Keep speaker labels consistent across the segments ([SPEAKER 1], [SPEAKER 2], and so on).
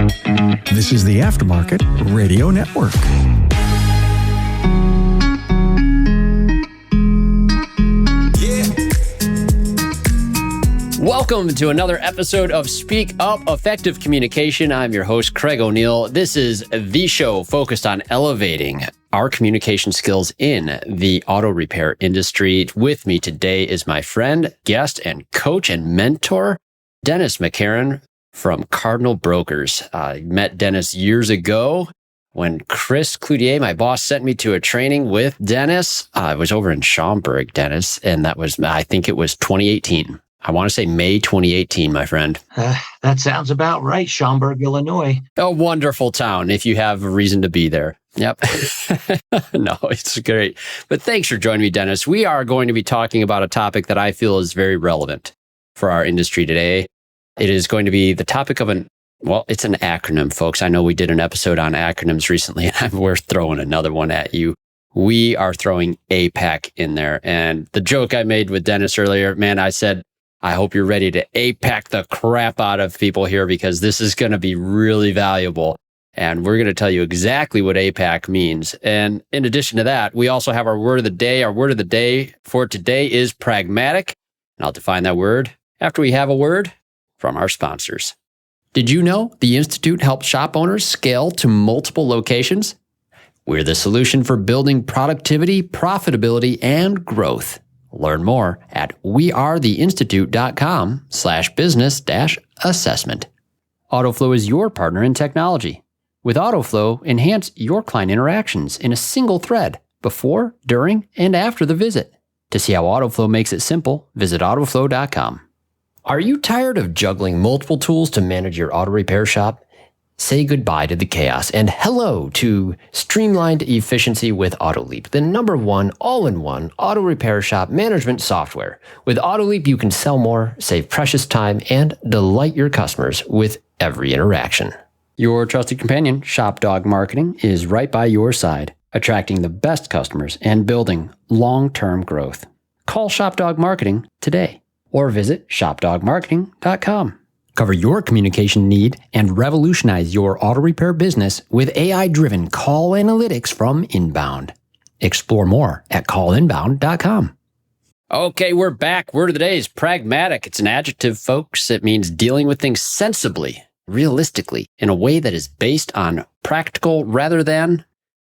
[SPEAKER 1] This is the Aftermarket Radio Network.
[SPEAKER 2] Welcome to another episode of Speak Up Effective Communication. I'm your host, Craig O'Neill. This is the show focused on elevating our communication skills in the auto repair industry. With me today is my friend, guest, and coach and mentor, Dennis McCarron from Cardinal Brokers. I met Dennis years ago when Chris Cloutier, my boss, sent me to a training with Dennis. I was over in Schaumburg, Dennis, and that was, I think it was 2018. I want to say May 2018, my friend.
[SPEAKER 3] That sounds about right. Schaumburg, Illinois.
[SPEAKER 2] A wonderful town if you have a reason to be there. Yep. No, it's great. But thanks for joining me, Dennis. We are going to be talking about a topic that I feel is very relevant for our industry today. It is going to be the topic of it's an acronym, folks. I know we did an episode on acronyms recently, and we're throwing another one at you. We are throwing APAC in there. And the joke I made with Dennis earlier, man, I said, I hope you're ready to APAC the crap out of people here because this is going to be really valuable. And we're going to tell you exactly what APAC means. And in addition to that, we also have our word of the day. Our word of the day for today is pragmatic. And I'll define that word after we have a word from our sponsors. Did you know the Institute helps shop owners scale to multiple locations? We're the solution for building productivity, profitability, and growth. Learn more at wearetheinstitute.com/business-assessment. AutoFlow is your partner in technology. With AutoFlow, enhance your client interactions in a single thread before, during, and after the visit. To see how AutoFlow makes it simple, visit AutoFlow.com. Are you tired of juggling multiple tools to manage your auto repair shop? Say goodbye to the chaos and hello to streamlined efficiency with AutoLeap, the #1 all-in-one auto repair shop management software. With AutoLeap, you can sell more, save precious time, and delight your customers with every interaction. Your trusted companion, ShopDog Marketing, is right by your side, attracting the best customers and building long-term growth. Call ShopDog Marketing today or visit shopdogmarketing.com. Cover your communication need and revolutionize your auto repair business with AI-driven call analytics from Inbound. Explore more at callinbound.com. Okay, we're back. Word of the day is pragmatic. It's an adjective, folks. It means dealing with things sensibly, realistically, in a way that is based on practical rather than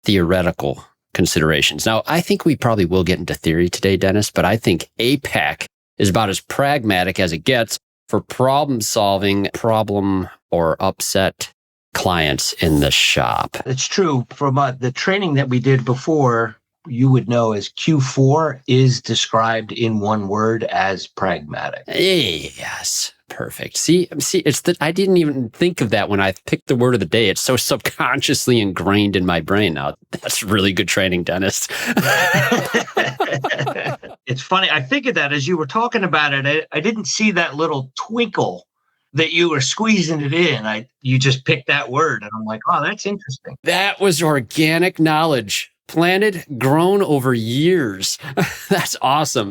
[SPEAKER 2] theoretical considerations. Now, I think we probably will get into theory today, Dennis, but I think APAC is about as pragmatic as it gets for problem-solving problem or upset clients in the shop.
[SPEAKER 3] It's true. From the training that we did before, you would know as Q4 is described in one word as pragmatic.
[SPEAKER 2] Yes. Perfect. See, it's that I didn't even think of that when I picked the word of the day. It's so subconsciously ingrained in my brain now. That's really good training, Dennis.
[SPEAKER 3] It's funny. I figured that as you were talking about it, I didn't see that little twinkle that you were squeezing it in. You just picked that word, and I'm like, oh, that's interesting.
[SPEAKER 2] That was organic knowledge, planted, grown over years. That's awesome.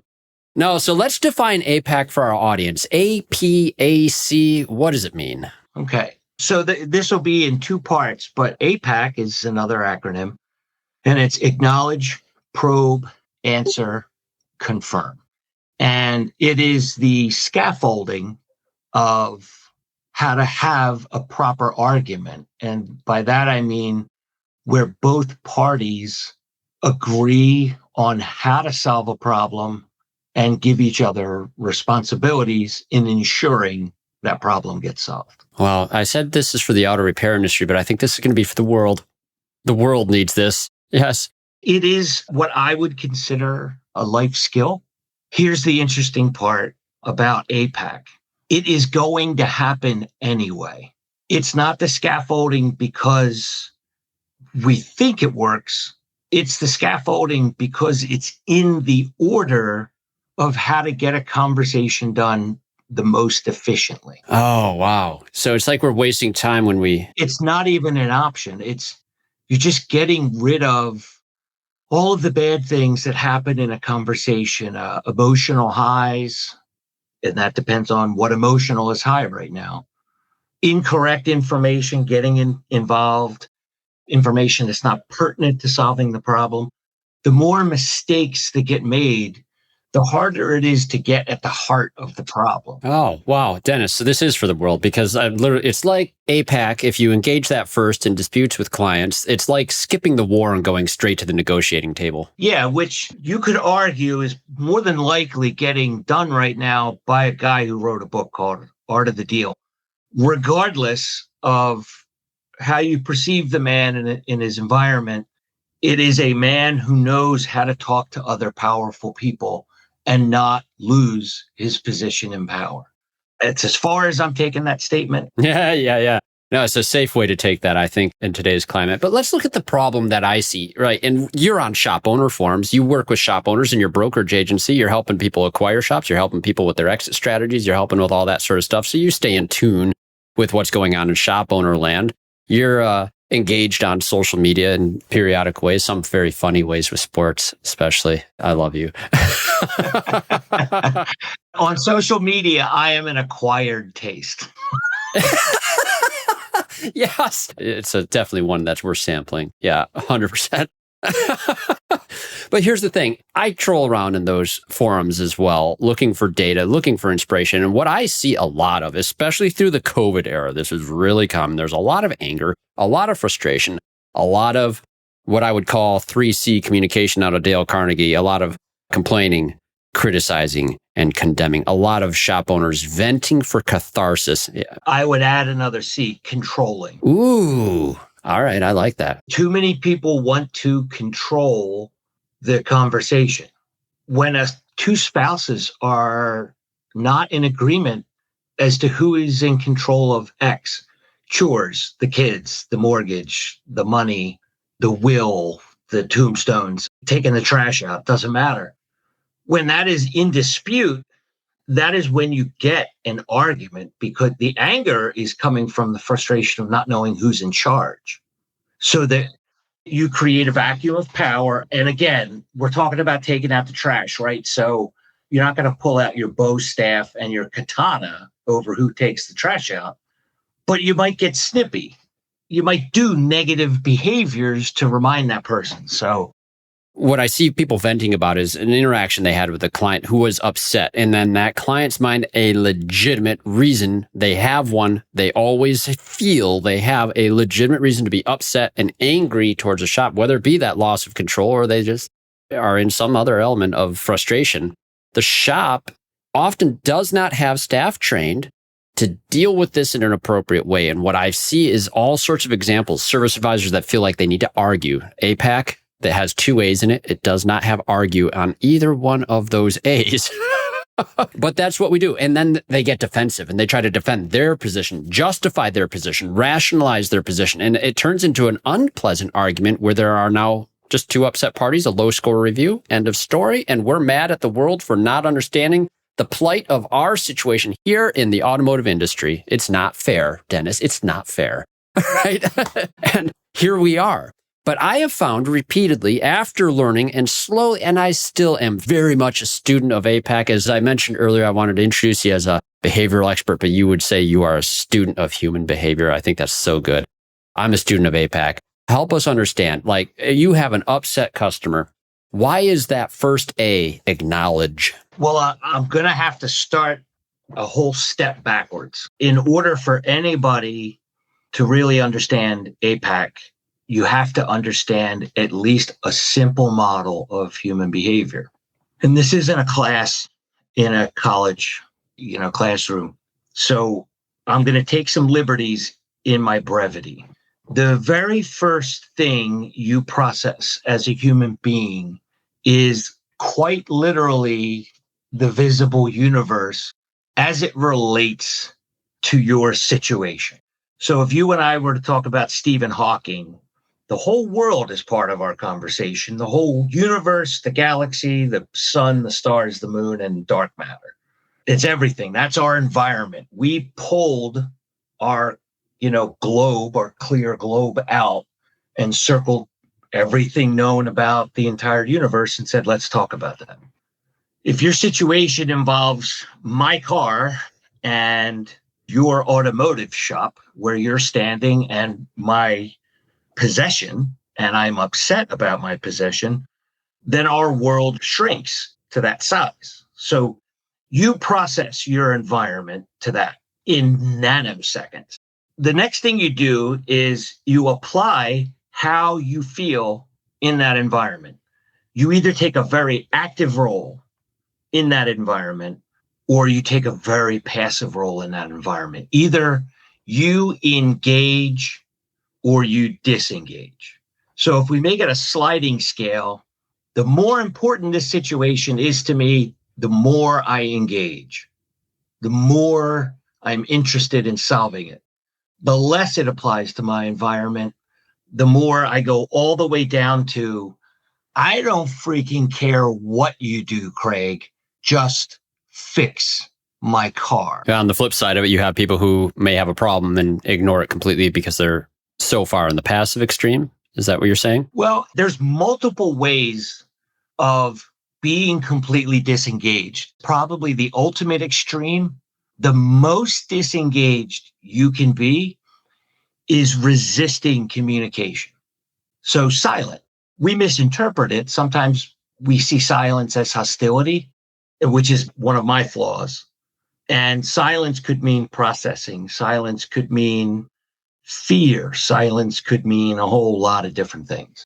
[SPEAKER 2] No, so let's define APAC for our audience. A.P.A.C, what does it mean?
[SPEAKER 3] Okay, so this will be in two parts, but APAC is another acronym, and it's acknowledge, probe, answer, confirm. And it is the scaffolding of how to have a proper argument. And by that, I mean where both parties agree on how to solve a problem and give each other responsibilities in ensuring that problem gets solved.
[SPEAKER 2] Well, I said this is for the auto repair industry, but I think this is going to be for the world. The world needs this. Yes.
[SPEAKER 3] It is what I would consider a life skill. Here's the interesting part about APAC. It is going to happen anyway. It's not the scaffolding because we think it works. It's the scaffolding because it's in the order of how to get a conversation done the most efficiently.
[SPEAKER 2] Oh, wow. So it's like we're wasting time when we...
[SPEAKER 3] It's not even an option. You're just getting rid of all of the bad things that happen in a conversation, emotional highs, and that depends on what emotional is high right now. incorrect information getting involved, information that's not pertinent to solving the problem, the more mistakes that get made, the harder it is to get at the heart of the problem.
[SPEAKER 2] Oh, wow. Dennis, so this is for the world because it's like APAC. If you engage that first in disputes with clients, it's like skipping the war and going straight to the negotiating table.
[SPEAKER 3] Yeah, which you could argue is more than likely getting done right now by a guy who wrote a book called Art of the Deal. Regardless of how you perceive the man in his environment, it is a man who knows how to talk to other powerful people and not lose his position in power. It's as far as I'm taking that statement.
[SPEAKER 2] Yeah. No, it's a safe way to take that, I think, in today's climate. But let's look at the problem that I see, right? And you're on shop owner forums. You work with shop owners in your brokerage agency. You're helping people acquire shops. You're helping people with their exit strategies. You're helping with all that sort of stuff. So you stay in tune with what's going on in shop owner land. You're engaged on social media in periodic ways, some very funny ways with sports, especially. I love you.
[SPEAKER 3] On social media, I am an acquired taste.
[SPEAKER 2] Yes, it's definitely one that's worth sampling. Yeah, 100%. But here's the thing. I troll around in those forums as well, looking for data, looking for inspiration. And what I see a lot of, especially through the COVID era, this is really common. There's a lot of anger, a lot of frustration, a lot of what I would call 3C communication out of Dale Carnegie, a lot of complaining, criticizing, and condemning, a lot of shop owners venting for catharsis. Yeah.
[SPEAKER 3] I would add another C, controlling.
[SPEAKER 2] Ooh, all right. I like that.
[SPEAKER 3] Too many people want to control the conversation. When two spouses are not in agreement as to who is in control of X, chores, the kids, the mortgage, the money, the will, the tombstones, taking the trash out, doesn't matter. When that is in dispute, that is when you get an argument, because the anger is coming from the frustration of not knowing who's in charge. So that you create a vacuum of power. And again, we're talking about taking out the trash, right? So you're not going to pull out your bow staff and your katana over who takes the trash out, but you might get snippy. You might do negative behaviors to remind that person. So
[SPEAKER 2] what I see people venting about is an interaction they had with a client who was upset. And then that client's mind, a legitimate reason, they have one, they always feel they have a legitimate reason to be upset and angry towards a shop, whether it be that loss of control or they just are in some other element of frustration. The shop often does not have staff trained to deal with this in an appropriate way. And what I see is all sorts of examples, service advisors that feel like they need to argue. APAC, that has 2 A's in it. It does not have argue on either one of those A's. But that's what we do. And then they get defensive and they try to defend their position, justify their position, rationalize their position. And it turns into an unpleasant argument where there are now just 2 upset parties, a low score review, end of story. And we're mad at the world for not understanding the plight of our situation here in the automotive industry. It's not fair, Dennis. It's not fair. Right? And here we are. But I have found repeatedly after learning and slowly, and I still am very much a student of APAC. As I mentioned earlier, I wanted to introduce you as a behavioral expert, but you would say you are a student of human behavior. I think that's so good. I'm a student of APAC. Help us understand, like you have an upset customer. Why is that first A, acknowledge?
[SPEAKER 3] Well, I'm going to have to start a whole step backwards. In order for anybody to really understand APAC, you have to understand at least a simple model of human behavior. And this isn't a class in a college, classroom. So I'm going to take some liberties in my brevity. The very first thing you process as a human being is quite literally the visible universe as it relates to your situation. So if you and I were to talk about Stephen Hawking, the whole world is part of our conversation. The whole universe, the galaxy, the sun, the stars, the moon, and dark matter. It's everything. That's our environment. We pulled our, globe, our clear globe out and circled everything known about the entire universe and said, let's talk about that. If your situation involves my car and your automotive shop where you're standing and my possession, and I'm upset about my possession, then our world shrinks to that size. So you process your environment to that in nanoseconds. The next thing you do is you apply how you feel in that environment. You either take a very active role in that environment or you take a very passive role in that environment. Either you engage or you disengage. So if we make it a sliding scale, the more important this situation is to me, the more I engage, the more I'm interested in solving it. The less it applies to my environment, the more I go all the way down to, I don't freaking care what you do, Craig, just fix my car.
[SPEAKER 2] On the flip side of it, you have people who may have a problem and ignore it completely because they're so far in the passive extreme. Is that what you're saying?
[SPEAKER 3] Well, there's multiple ways of being completely disengaged. Probably the ultimate extreme, the most disengaged you can be is resisting communication. So silent. We misinterpret it. Sometimes we see silence as hostility, which is one of my flaws. And silence could mean processing. Silence could mean fear. Silence could mean a whole lot of different things.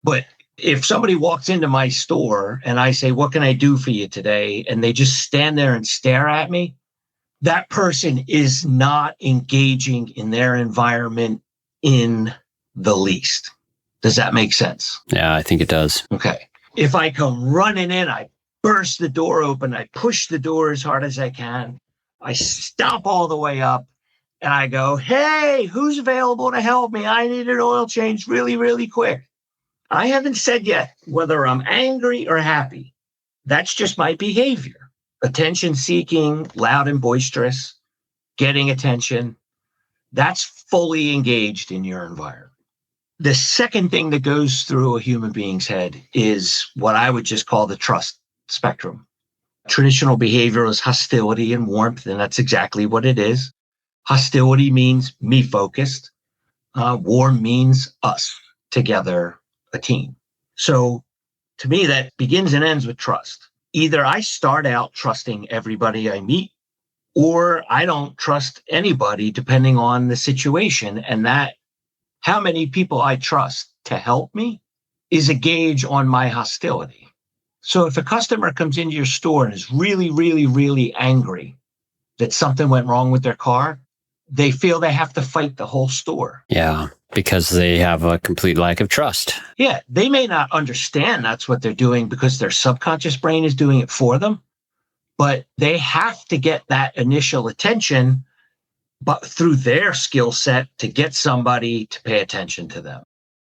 [SPEAKER 3] But if somebody walks into my store and I say, what can I do for you today? And they just stand there and stare at me, that person is not engaging in their environment in the least. Does that make sense?
[SPEAKER 2] Yeah, I think it does.
[SPEAKER 3] Okay. If I come running in, I burst the door open, I push the door as hard as I can, I stomp all the way up, and I go, hey, who's available to help me? I need an oil change really, really quick. I haven't said yet whether I'm angry or happy. That's just my behavior. Attention seeking, loud and boisterous, getting attention. That's fully engaged in your environment. The second thing that goes through a human being's head is what I would just call the trust spectrum. Traditional behavior is hostility and warmth, and that's exactly what it is. Hostility means me focused. Warm means us together, a team. So to me, that begins and ends with trust. Either I start out trusting everybody I meet, or I don't trust anybody depending on the situation. And that how many people I trust to help me is a gauge on my hostility. So if a customer comes into your store and is really, really, really angry that something went wrong with their car, they feel they have to fight the whole store.
[SPEAKER 2] Yeah, because they have a complete lack of trust.
[SPEAKER 3] Yeah, they may not understand that's what they're doing because their subconscious brain is doing it for them, but they have to get that initial attention but through their skill set to get somebody to pay attention to them.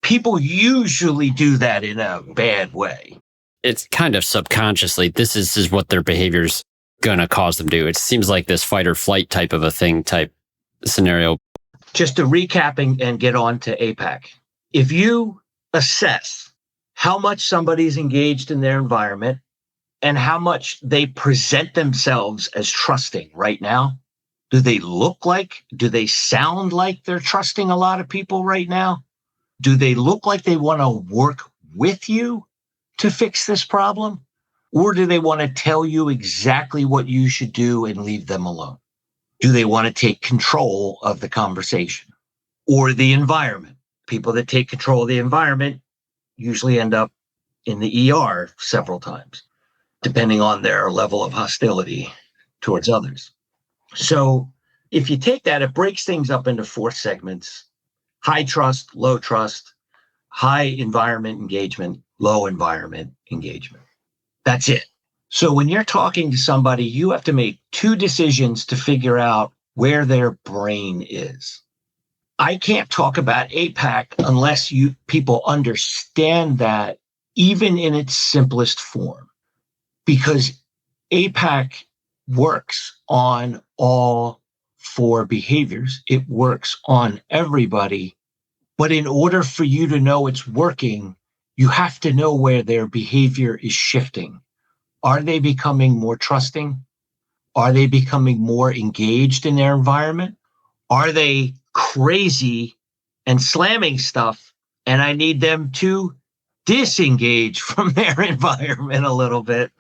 [SPEAKER 3] People usually do that in a bad way.
[SPEAKER 2] It's kind of subconsciously, this is what their behavior's going to cause them to do. It seems like this fight or flight type of a thing type scenario.
[SPEAKER 3] Just to recap and get on to APAC. If you assess how much somebody's engaged in their environment and how much they present themselves as trusting right now, do they they sound like they're trusting a lot of people right now? Do they look like they want to work with you to fix this problem? Or do they want to tell you exactly what you should do and leave them alone? Do they want to take control of the conversation or the environment? People that take control of the environment usually end up in the ER several times, depending on their level of hostility towards others. So if you take that, it breaks things up into 4 segments: high trust, low trust, high environment engagement, low environment engagement. That's it. So when you're talking to somebody, you have to make 2 decisions to figure out where their brain is. I can't talk about APAC unless people understand that even in its simplest form, because APAC works on all 4 behaviors. It works on everybody. But in order for you to know it's working, you have to know where their behavior is shifting. Are they becoming more trusting? Are they becoming more engaged in their environment? Are they crazy and slamming stuff? And I need them to disengage from their environment a little bit,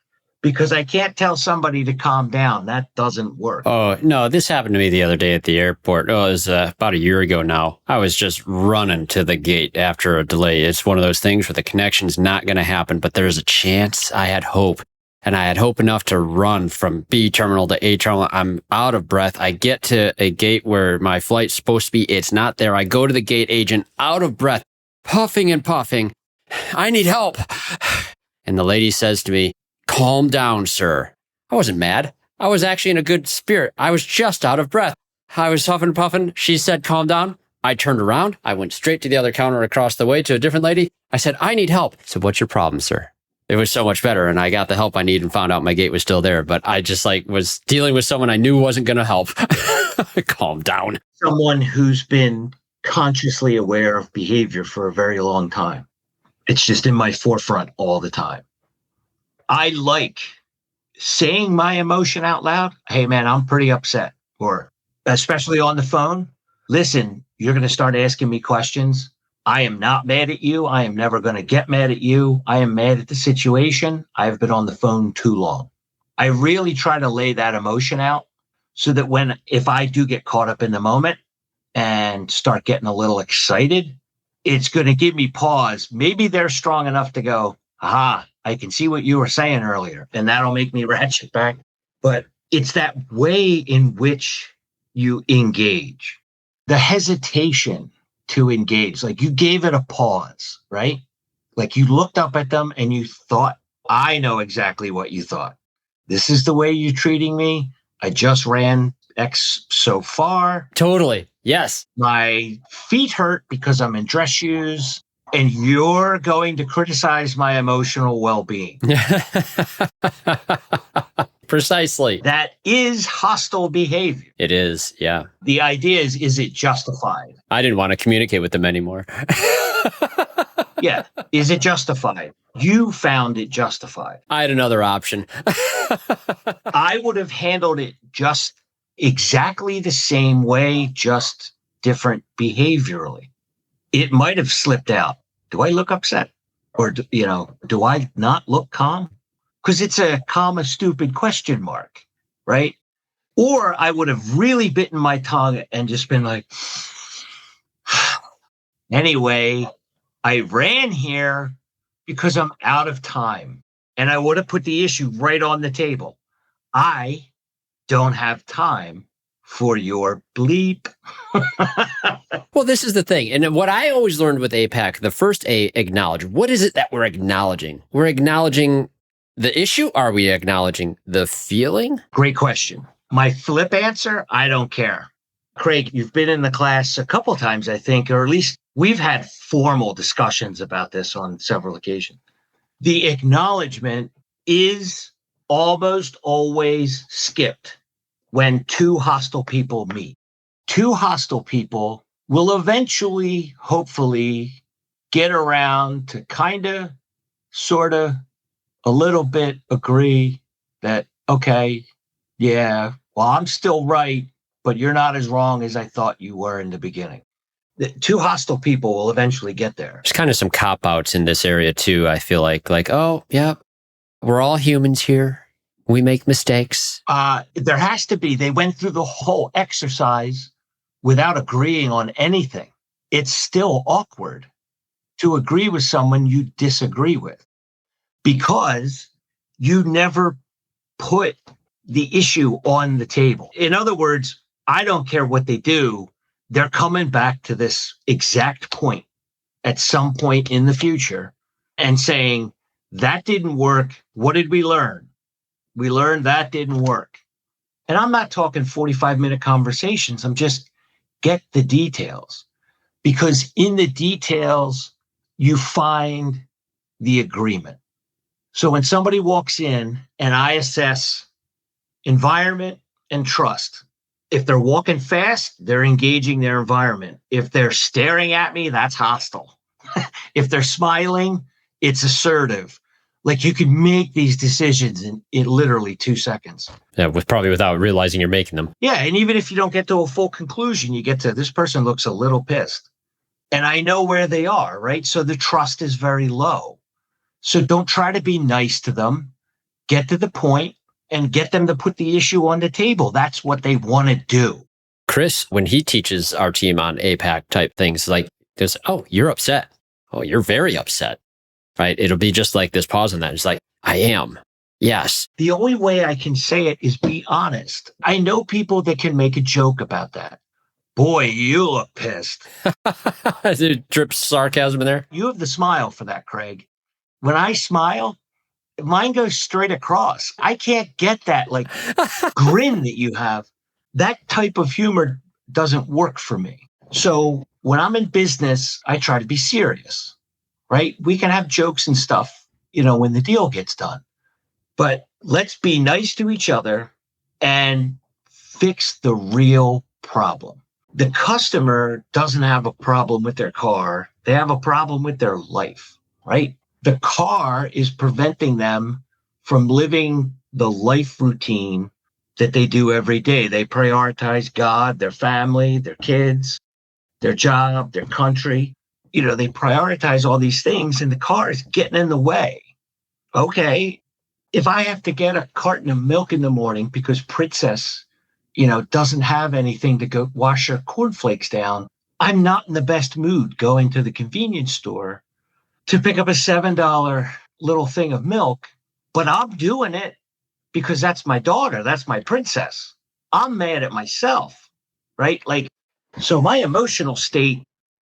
[SPEAKER 3] because I can't tell somebody to calm down. That doesn't work.
[SPEAKER 2] Oh, no, this happened to me the other day at the airport. Oh, it was about a year ago now. I was just running to the gate after a delay. It's one of those things where the connection's not going to happen, but there's a chance. I had hope. And I had hope enough to run from B terminal to A terminal. I'm out of breath. I get to a gate where my flight's supposed to be. It's not there. I go to the gate agent, out of breath, puffing and puffing. I need help. And the lady says to me, "Calm down, sir." I wasn't mad. I was actually in a good spirit. I was just out of breath. I was huffing and puffing. She said, "Calm down." I turned around. I went straight to the other counter across the way to a different lady. I said, "I need help." So what's your problem, sir? It was so much better, and I got the help I needed and found out my gate was still there. But I just was dealing with someone I knew wasn't going to help. Calm down.
[SPEAKER 3] Someone who's been consciously aware of behavior for a very long time. It's just in my forefront all the time. I like saying my emotion out loud. Hey, man, I'm pretty upset. Or especially on the phone. Listen, you're going to start asking me questions. I am not mad at you. I am never going to get mad at you. I am mad at the situation. I've been on the phone too long. I really try to lay that emotion out so that if I do get caught up in the moment and start getting a little excited, it's going to give me pause. Maybe they're strong enough to go, aha, I can see what you were saying earlier, and that'll make me ratchet back. But it's that way in which you engage. The hesitation to engage, like you gave it a pause, right? Like you looked up at them and you thought, I know exactly what you thought. This is the way you're treating me. I just ran X so far.
[SPEAKER 2] Totally. Yes. My
[SPEAKER 3] feet hurt because I'm in dress shoes, and you're going to criticize my emotional well-being.
[SPEAKER 2] Precisely.
[SPEAKER 3] That is hostile behavior.
[SPEAKER 2] It is, yeah.
[SPEAKER 3] The idea is it justified?
[SPEAKER 2] I didn't want to communicate with them anymore.
[SPEAKER 3] Yeah. Is it justified? You found it justified.
[SPEAKER 2] I had another option.
[SPEAKER 3] I would have handled it just exactly the same way, just different behaviorally. It might have slipped out. Do I look upset? Or, do I not look calm? Because it's a comma stupid question mark, right? Or I would have really bitten my tongue and just been like, anyway, I ran here because I'm out of time. And I would have put the issue right on the table. I don't have time for your bleep.
[SPEAKER 2] Well, this is the thing. And what I always learned with APAC, the first A, acknowledge. What is it that we're acknowledging? We're acknowledging the issue? Are we acknowledging the feeling?
[SPEAKER 3] Great question. My flip answer, I don't care. Craig, you've been in the class a couple times, I think, or at least we've had formal discussions about this on several occasions. The acknowledgement is almost always skipped when two hostile people meet. Two hostile people will eventually, hopefully, get around to kind of, sort of, a little bit agree that, okay, yeah, well, I'm still right, but you're not as wrong as I thought you were in the beginning. The two hostile people will eventually get there.
[SPEAKER 2] There's kind of some cop-outs in this area, too, I feel like, oh, yeah, we're all humans here. We make mistakes.
[SPEAKER 3] There has to be. They went through the whole exercise without agreeing on anything. It's still awkward to agree with someone you disagree with because you never put the issue on the table. In other words, I don't care what they do. They're coming back to this exact point at some point in the future and saying, that didn't work. What did we learn? We learned that didn't work. And I'm not talking 45-minute conversations. I'm just get the details, because in the details, you find the agreement. So when somebody walks in and I assess environment and trust, if they're walking fast, they're engaging their environment. If they're staring at me, that's hostile. If they're smiling, it's assertive. Like you can make these decisions in literally 2 seconds.
[SPEAKER 2] Yeah, without realizing you're making them.
[SPEAKER 3] Yeah, and even if you don't get to a full conclusion, you get to this person looks a little pissed. And I know where they are, right? So the trust is very low. So don't try to be nice to them. Get to the point and get them to put the issue on the table. That's what they want to do.
[SPEAKER 2] Chris, when he teaches our team on APAC type things, like there's, oh, you're upset. Oh, you're very upset. Right? It'll be just like this pause on that. It's like, I am. Yes.
[SPEAKER 3] The only way I can say it is be honest. I know people that can make a joke about that. Boy, you look pissed.
[SPEAKER 2] It drips sarcasm in there.
[SPEAKER 3] You have the smile for that, Craig. When I smile, mine goes straight across. I can't get that like grin that you have. That type of humor doesn't work for me. So when I'm in business, I try to be serious. Right? We can have jokes and stuff, when the deal gets done. But let's be nice to each other and fix the real problem. The customer doesn't have a problem with their car. They have a problem with their life, right? The car is preventing them from living the life routine that they do every day. They prioritize God, their family, their kids, their job, their country. They prioritize all these things and the car is getting in the way. Okay. If I have to get a carton of milk in the morning because Princess, doesn't have anything to go wash her cornflakes down, I'm not in the best mood going to the convenience store to pick up a $7 little thing of milk, but I'm doing it because that's my daughter. That's my princess. I'm mad at myself, right? Like, so my emotional state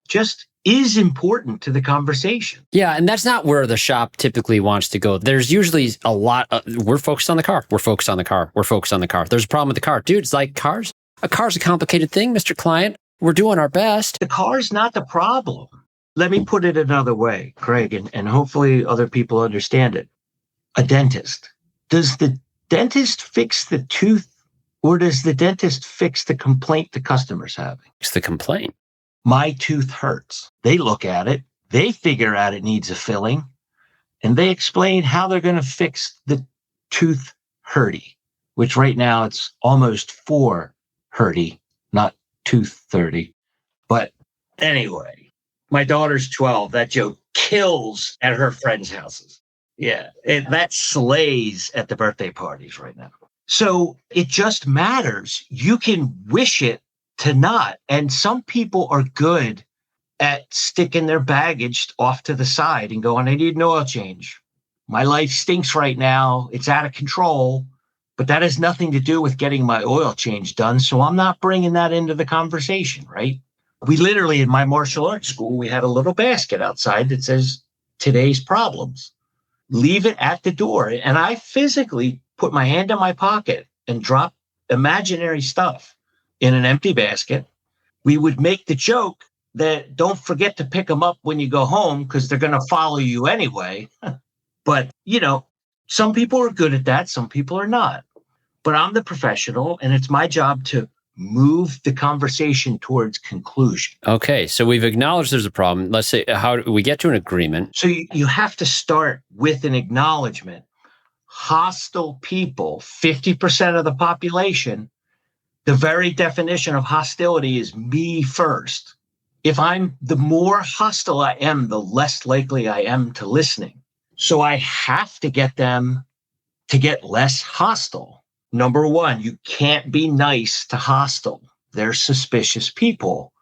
[SPEAKER 3] just is important to the conversation.
[SPEAKER 2] Yeah, and that's not where the shop typically wants to go. There's usually a lot of, we're focused on the car. We're focused on the car. We're focused on the car. There's a problem with the car. Dude, it's like cars. A car's a complicated thing, Mr. Client. We're doing our best.
[SPEAKER 3] The car's not the problem. Let me put it another way, Craig, and hopefully other people understand it. A dentist. Does the dentist fix the tooth or does the dentist fix the complaint the customer's having?
[SPEAKER 2] It's the complaint.
[SPEAKER 3] My tooth hurts. They look at it. They figure out it needs a filling. And they explain how they're going to fix the tooth hurty, which right now it's almost 4 hurty, not tooth 30. But anyway, my daughter's 12. That joke kills at her friends' houses. Yeah, that slays at the birthday parties right now. So it just matters. You can wish it to not. And some people are good at sticking their baggage off to the side and going, I need an oil change. My life stinks right now. It's out of control. But that has nothing to do with getting my oil change done. So I'm not bringing that into the conversation, right? We literally, in my martial arts school, we had a little basket outside that says, today's problems. Leave it at the door. And I physically put my hand in my pocket and drop imaginary stuff in an empty basket. We would make the joke that don't forget to pick them up when you go home because they're going to follow you anyway. But, some people are good at that. Some people are not. But I'm the professional and it's my job to move the conversation towards conclusion.
[SPEAKER 2] Okay, so we've acknowledged there's a problem. Let's say, how do we get to an agreement?
[SPEAKER 3] So you have to start with an acknowledgement. Hostile people, 50% of the population, the very definition of hostility is me first. If the more hostile I am, the less likely I am to listening. So I have to get them to get less hostile. Number one, you can't be nice to hostile. They're suspicious people.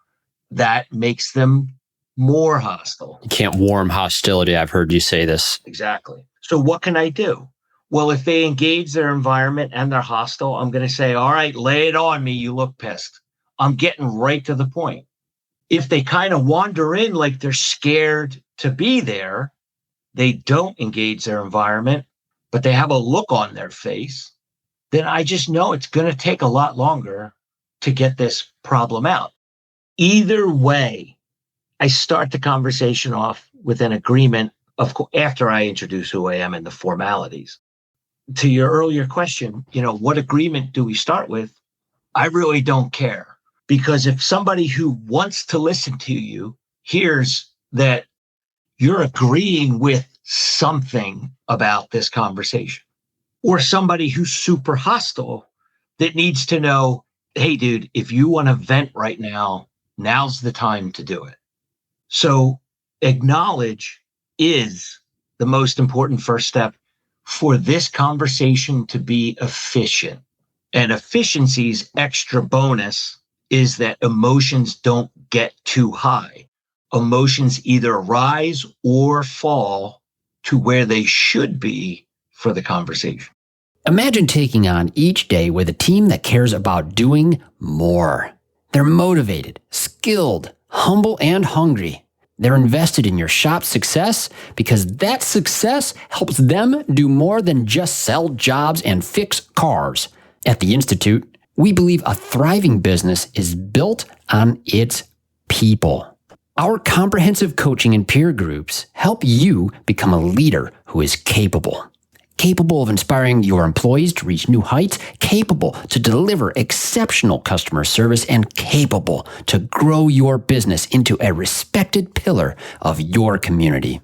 [SPEAKER 3] That makes them more hostile.
[SPEAKER 2] You can't warm hostility. I've heard you say this.
[SPEAKER 3] Exactly. So what can I do? Well, if they engage their environment and they're hostile, I'm going to say, all right, lay it on me. You look pissed. I'm getting right to the point. If they kind of wander in like they're scared to be there, they don't engage their environment, but they have a look on their face, then I just know it's going to take a lot longer to get this problem out. Either way, I start the conversation off with an agreement after I introduce who I am and the formalities. To your earlier question, what agreement do we start with? I really don't care, because if somebody who wants to listen to you hears that you're agreeing with something about this conversation. Or somebody who's super hostile that needs to know, hey, dude, if you want to vent right now, now's the time to do it. So acknowledge is the most important first step for this conversation to be efficient. And efficiency's extra bonus is that emotions don't get too high. Emotions either rise or fall to where they should be for the conversation.
[SPEAKER 2] Imagine taking on each day with a team that cares about doing more. They're motivated, skilled, humble, and hungry. They're invested in your shop's success because that success helps them do more than just sell jobs and fix cars. At the Institute, we believe a thriving business is built on its people. Our comprehensive coaching and peer groups help you become a leader who is capable of inspiring your employees to reach new heights, capable to deliver exceptional customer service, and capable to grow your business into a respected pillar of your community.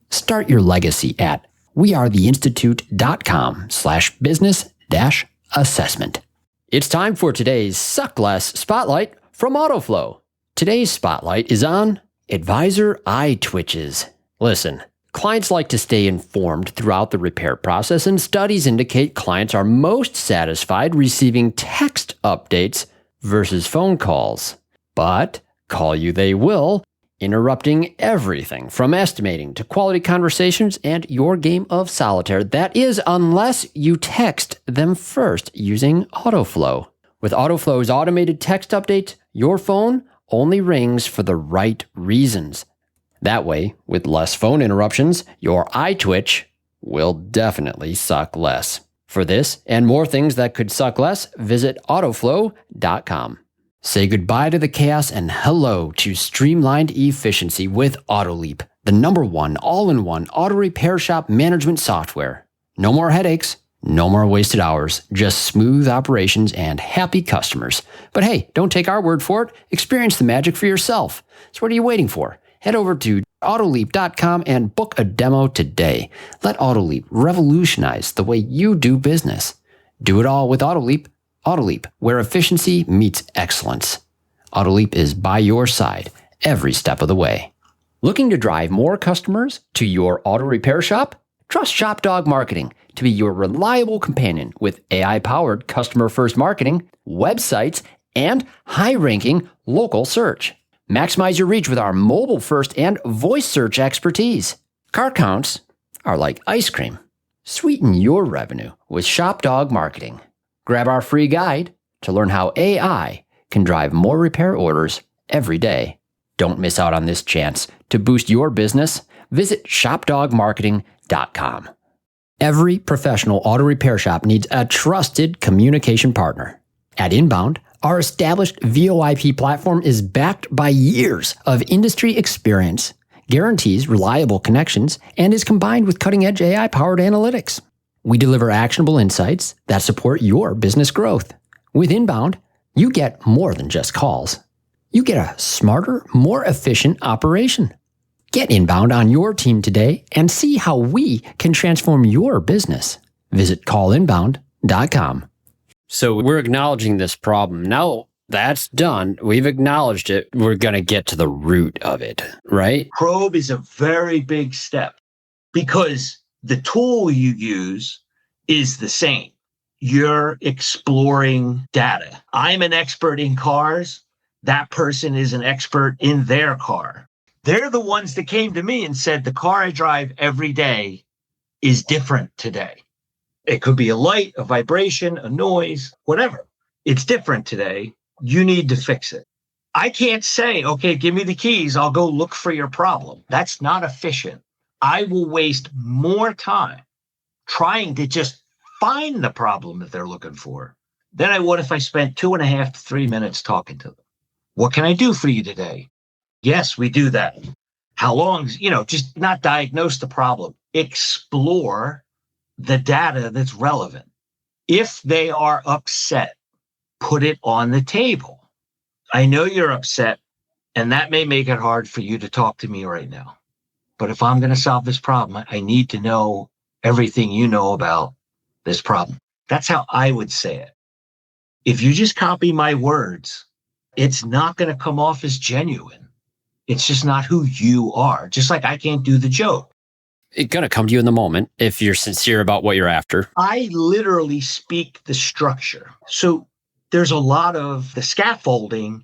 [SPEAKER 2] Start your legacy at wearetheinstitute.com/business-assessment. It's time for today's Suck Less Spotlight from AutoFlow. Today's spotlight is on advisor eye twitches. Listen, clients like to stay informed throughout the repair process, and studies indicate clients are most satisfied receiving text updates versus phone calls. But call you they will, interrupting everything from estimating to quality conversations and your game of solitaire. That is, unless you text them first using AutoFlow. With AutoFlow's automated text updates, your phone only rings for the right reasons. That way, with less phone interruptions, your eye twitch will definitely suck less. For this and more things that could suck less, visit AutoFlow.com. Say goodbye to the chaos and hello to streamlined efficiency with AutoLeap, the #1 all-in-one auto repair shop management software. No more headaches, no more wasted hours, just smooth operations and happy customers. But hey, don't take our word for it. Experience the magic for yourself. So what are you waiting for? Head over to AutoLeap.com and book a demo today. Let AutoLeap revolutionize the way you do business. Do it all with AutoLeap. AutoLeap, where efficiency meets excellence. AutoLeap is by your side every step of the way. Looking to drive more customers to your auto repair shop? Trust ShopDog Marketing to be your reliable companion with AI-powered customer-first marketing, websites, and high-ranking local search. Maximize your reach with our mobile-first and voice search expertise. Car counts are like ice cream. Sweeten your revenue with ShopDog Marketing. Grab our free guide to learn how AI can drive more repair orders every day. Don't miss out on this chance to boost your business. Visit shopdogmarketing.com. Every professional auto repair shop needs a trusted communication partner. At Inbound, our established VoIP platform is backed by years of industry experience, guarantees reliable connections, and is combined with cutting-edge AI-powered analytics. We deliver actionable insights that support your business growth. With Inbound, you get more than just calls. You get a smarter, more efficient operation. Get Inbound on your team today and see how we can transform your business. Visit callinbound.com. So we're acknowledging this problem. Now that's done. We've acknowledged it. We're going to get to the root of it, right?
[SPEAKER 3] Probe is a very big step because the tool you use is the same. You're exploring data. I'm an expert in cars. That person is an expert in their car. They're the ones that came to me and said, the car I drive every day is different today. It could be a light, a vibration, a noise, whatever. It's different today. You need to fix it. I can't say, okay, give me the keys. I'll go look for your problem. That's not efficient. I will waste more time trying to just find the problem that they're looking for than I would if I spent 2.5 to 3 minutes talking to them. What can I do for you today? Yes, we do that. How long? Just not diagnose the problem. Explore the data that's relevant. If they are upset, put it on the table. I know you're upset, and that may make it hard for you to talk to me right now. But if I'm going to solve this problem, I need to know everything you know about this problem. That's how I would say it. If you just copy my words, it's not going to come off as genuine. It's just not who you are. Just like I can't do the joke.
[SPEAKER 2] It's going to come to you in the moment if you're sincere about what you're after.
[SPEAKER 3] I literally speak the structure. So there's a lot of the scaffolding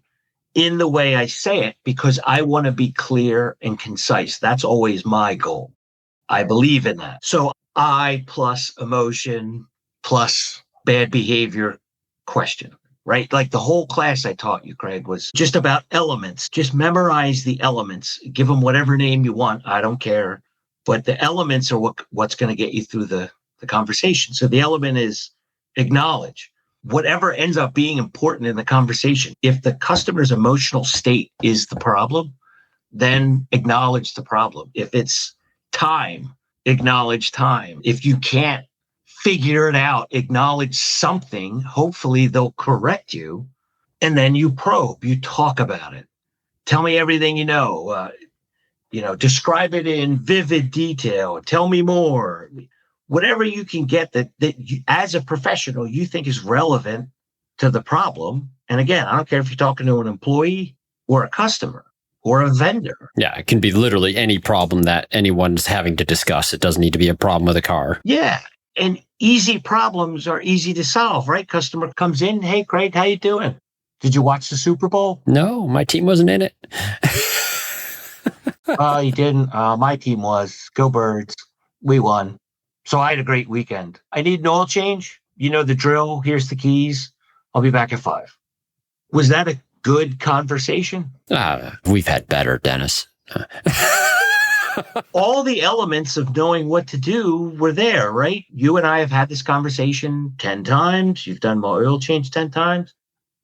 [SPEAKER 3] in the way I say it because I want to be clear and concise. That's always my goal. I believe in that. So I plus emotion plus bad behavior question, right? Like the whole class I taught you, Craig, was just about elements. Just memorize the elements. Give them whatever name you want. I don't care. But the elements are what's going to get you through the conversation. So the element is acknowledge. Whatever ends up being important in the conversation. If the customer's emotional state is the problem, then acknowledge the problem. If it's time, acknowledge time. If you can't figure it out, acknowledge something. Hopefully they'll correct you. And then you probe, you talk about it. Tell me everything you know. Describe it in vivid detail. Tell me more. Whatever you can get that you, as a professional, you think is relevant to the problem. And again, I don't care if you're talking to an employee or a customer or a vendor.
[SPEAKER 2] Yeah, it can be literally any problem that anyone's having to discuss. It doesn't need to be a problem with a car.
[SPEAKER 3] Yeah. And easy problems are easy to solve, right? Customer comes in. Hey, Craig, how you doing? Did you watch the Super Bowl?
[SPEAKER 2] No, my team wasn't in it.
[SPEAKER 3] Oh, you didn't? My team was. Go Birds. We won. So I had a great weekend. I need an oil change. You know the drill. Here's the keys. I'll be back at 5. Was that a good conversation?
[SPEAKER 2] We've had better, Dennis.
[SPEAKER 3] All the elements of knowing what to do were there, right? You and I have had this conversation 10 times. You've done my oil change 10 times.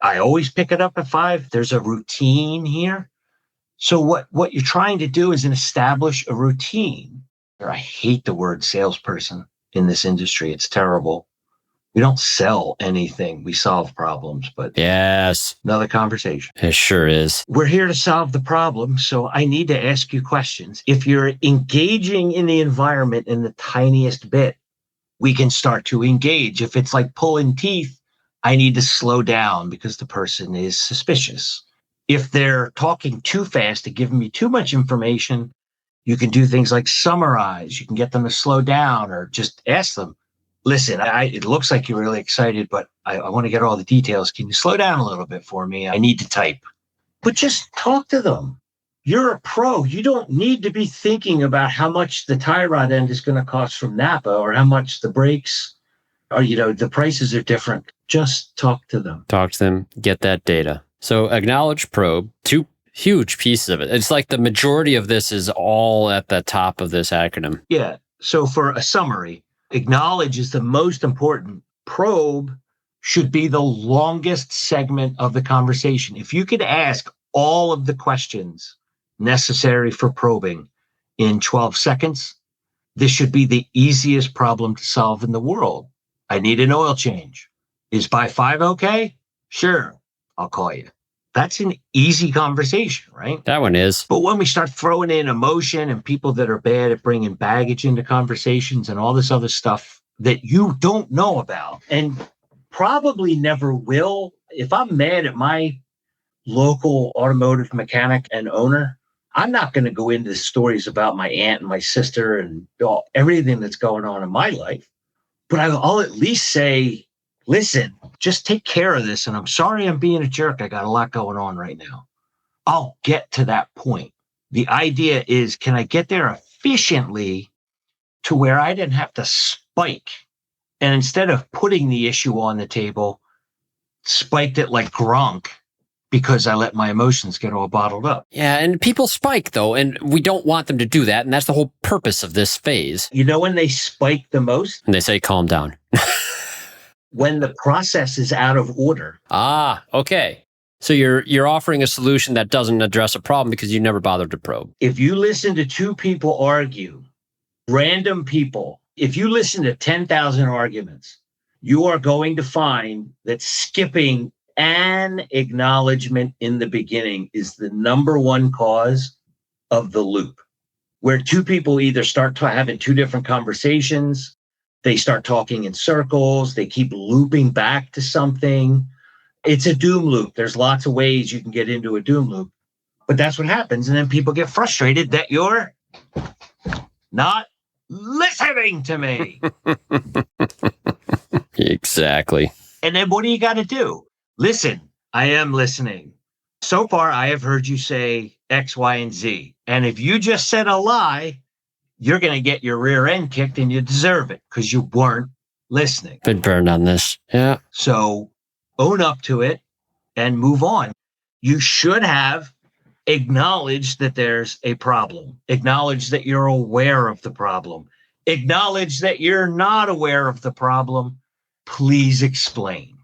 [SPEAKER 3] I always pick it up at 5. There's a routine here. So what you're trying to do is establish a routine. I hate the word salesperson in this industry. It's terrible. We don't sell anything. We solve problems, but
[SPEAKER 2] yes,
[SPEAKER 3] another conversation.
[SPEAKER 2] It sure is.
[SPEAKER 3] We're here to solve the problem. So I need to ask you questions. If you're engaging in the environment in the tiniest bit, we can start to engage. If it's like pulling teeth, I need to slow down because the person is suspicious. If they're talking too fast and giving me too much information, you can do things like summarize. You can get them to slow down or just ask them, listen, it looks like you're really excited, but I want to get all the details. Can you slow down a little bit for me? I need to type. But just talk to them. You're a pro. You don't need to be thinking about how much the tie rod end is going to cost from Napa or how much the brakes or, the prices are different. Just talk to them.
[SPEAKER 2] Talk to them, get that data. So acknowledge, probe, 2 huge pieces of it. It's like the majority of this is all at the top of this acronym.
[SPEAKER 3] Yeah. So for a summary, acknowledge is the most important. Probe should be the longest segment of the conversation. If you could ask all of the questions necessary for probing in 12 seconds, this should be the easiest problem to solve in the world. I need an oil change. Is by 5 okay? Sure, I'll call you. That's an easy conversation, right?
[SPEAKER 2] That one is.
[SPEAKER 3] But when we start throwing in emotion and people that are bad at bringing baggage into conversations and all this other stuff that you don't know about and probably never will, if I'm mad at my local automotive mechanic and owner, I'm not going to go into stories about my aunt and my sister and everything that's going on in my life. But I'll at least say, listen, just take care of this. And I'm sorry I'm being a jerk. I got a lot going on right now. I'll get to that point. The idea is, can I get there efficiently to where I didn't have to spike? And instead of putting the issue on the table, spiked it like Gronk because I let my emotions get all bottled up.
[SPEAKER 2] Yeah, and people spike, though, and we don't want them to do that. And that's the whole purpose of this phase.
[SPEAKER 3] You know when they spike the most?
[SPEAKER 2] And they say, calm down.
[SPEAKER 3] When the process is out of order.
[SPEAKER 2] Ah, okay. So you're offering a solution that doesn't address a problem because you never bothered to probe.
[SPEAKER 3] If you listen to 2 people argue, random people, if you listen to 10,000 arguments, you are going to find that skipping an acknowledgement in the beginning is the number 1 cause of the loop. where two people either start having two different conversations, they start talking in circles, they keep looping back to something. It's a doom loop. There's lots of ways you can get into a doom loop, but that's what happens. And then people get frustrated that you're not listening to me.
[SPEAKER 2] Exactly.
[SPEAKER 3] And then what do you got to do? Listen, I am listening. So far, I have heard you say X, Y, and Z. And if you just said a lie, you're going to get your rear end kicked and you deserve it because you weren't listening.
[SPEAKER 2] Been burned on this. Yeah.
[SPEAKER 3] So own up to it and move on. You should have acknowledged that there's a problem. Acknowledge that you're aware of the problem. Acknowledge that you're not aware of the problem. Please explain.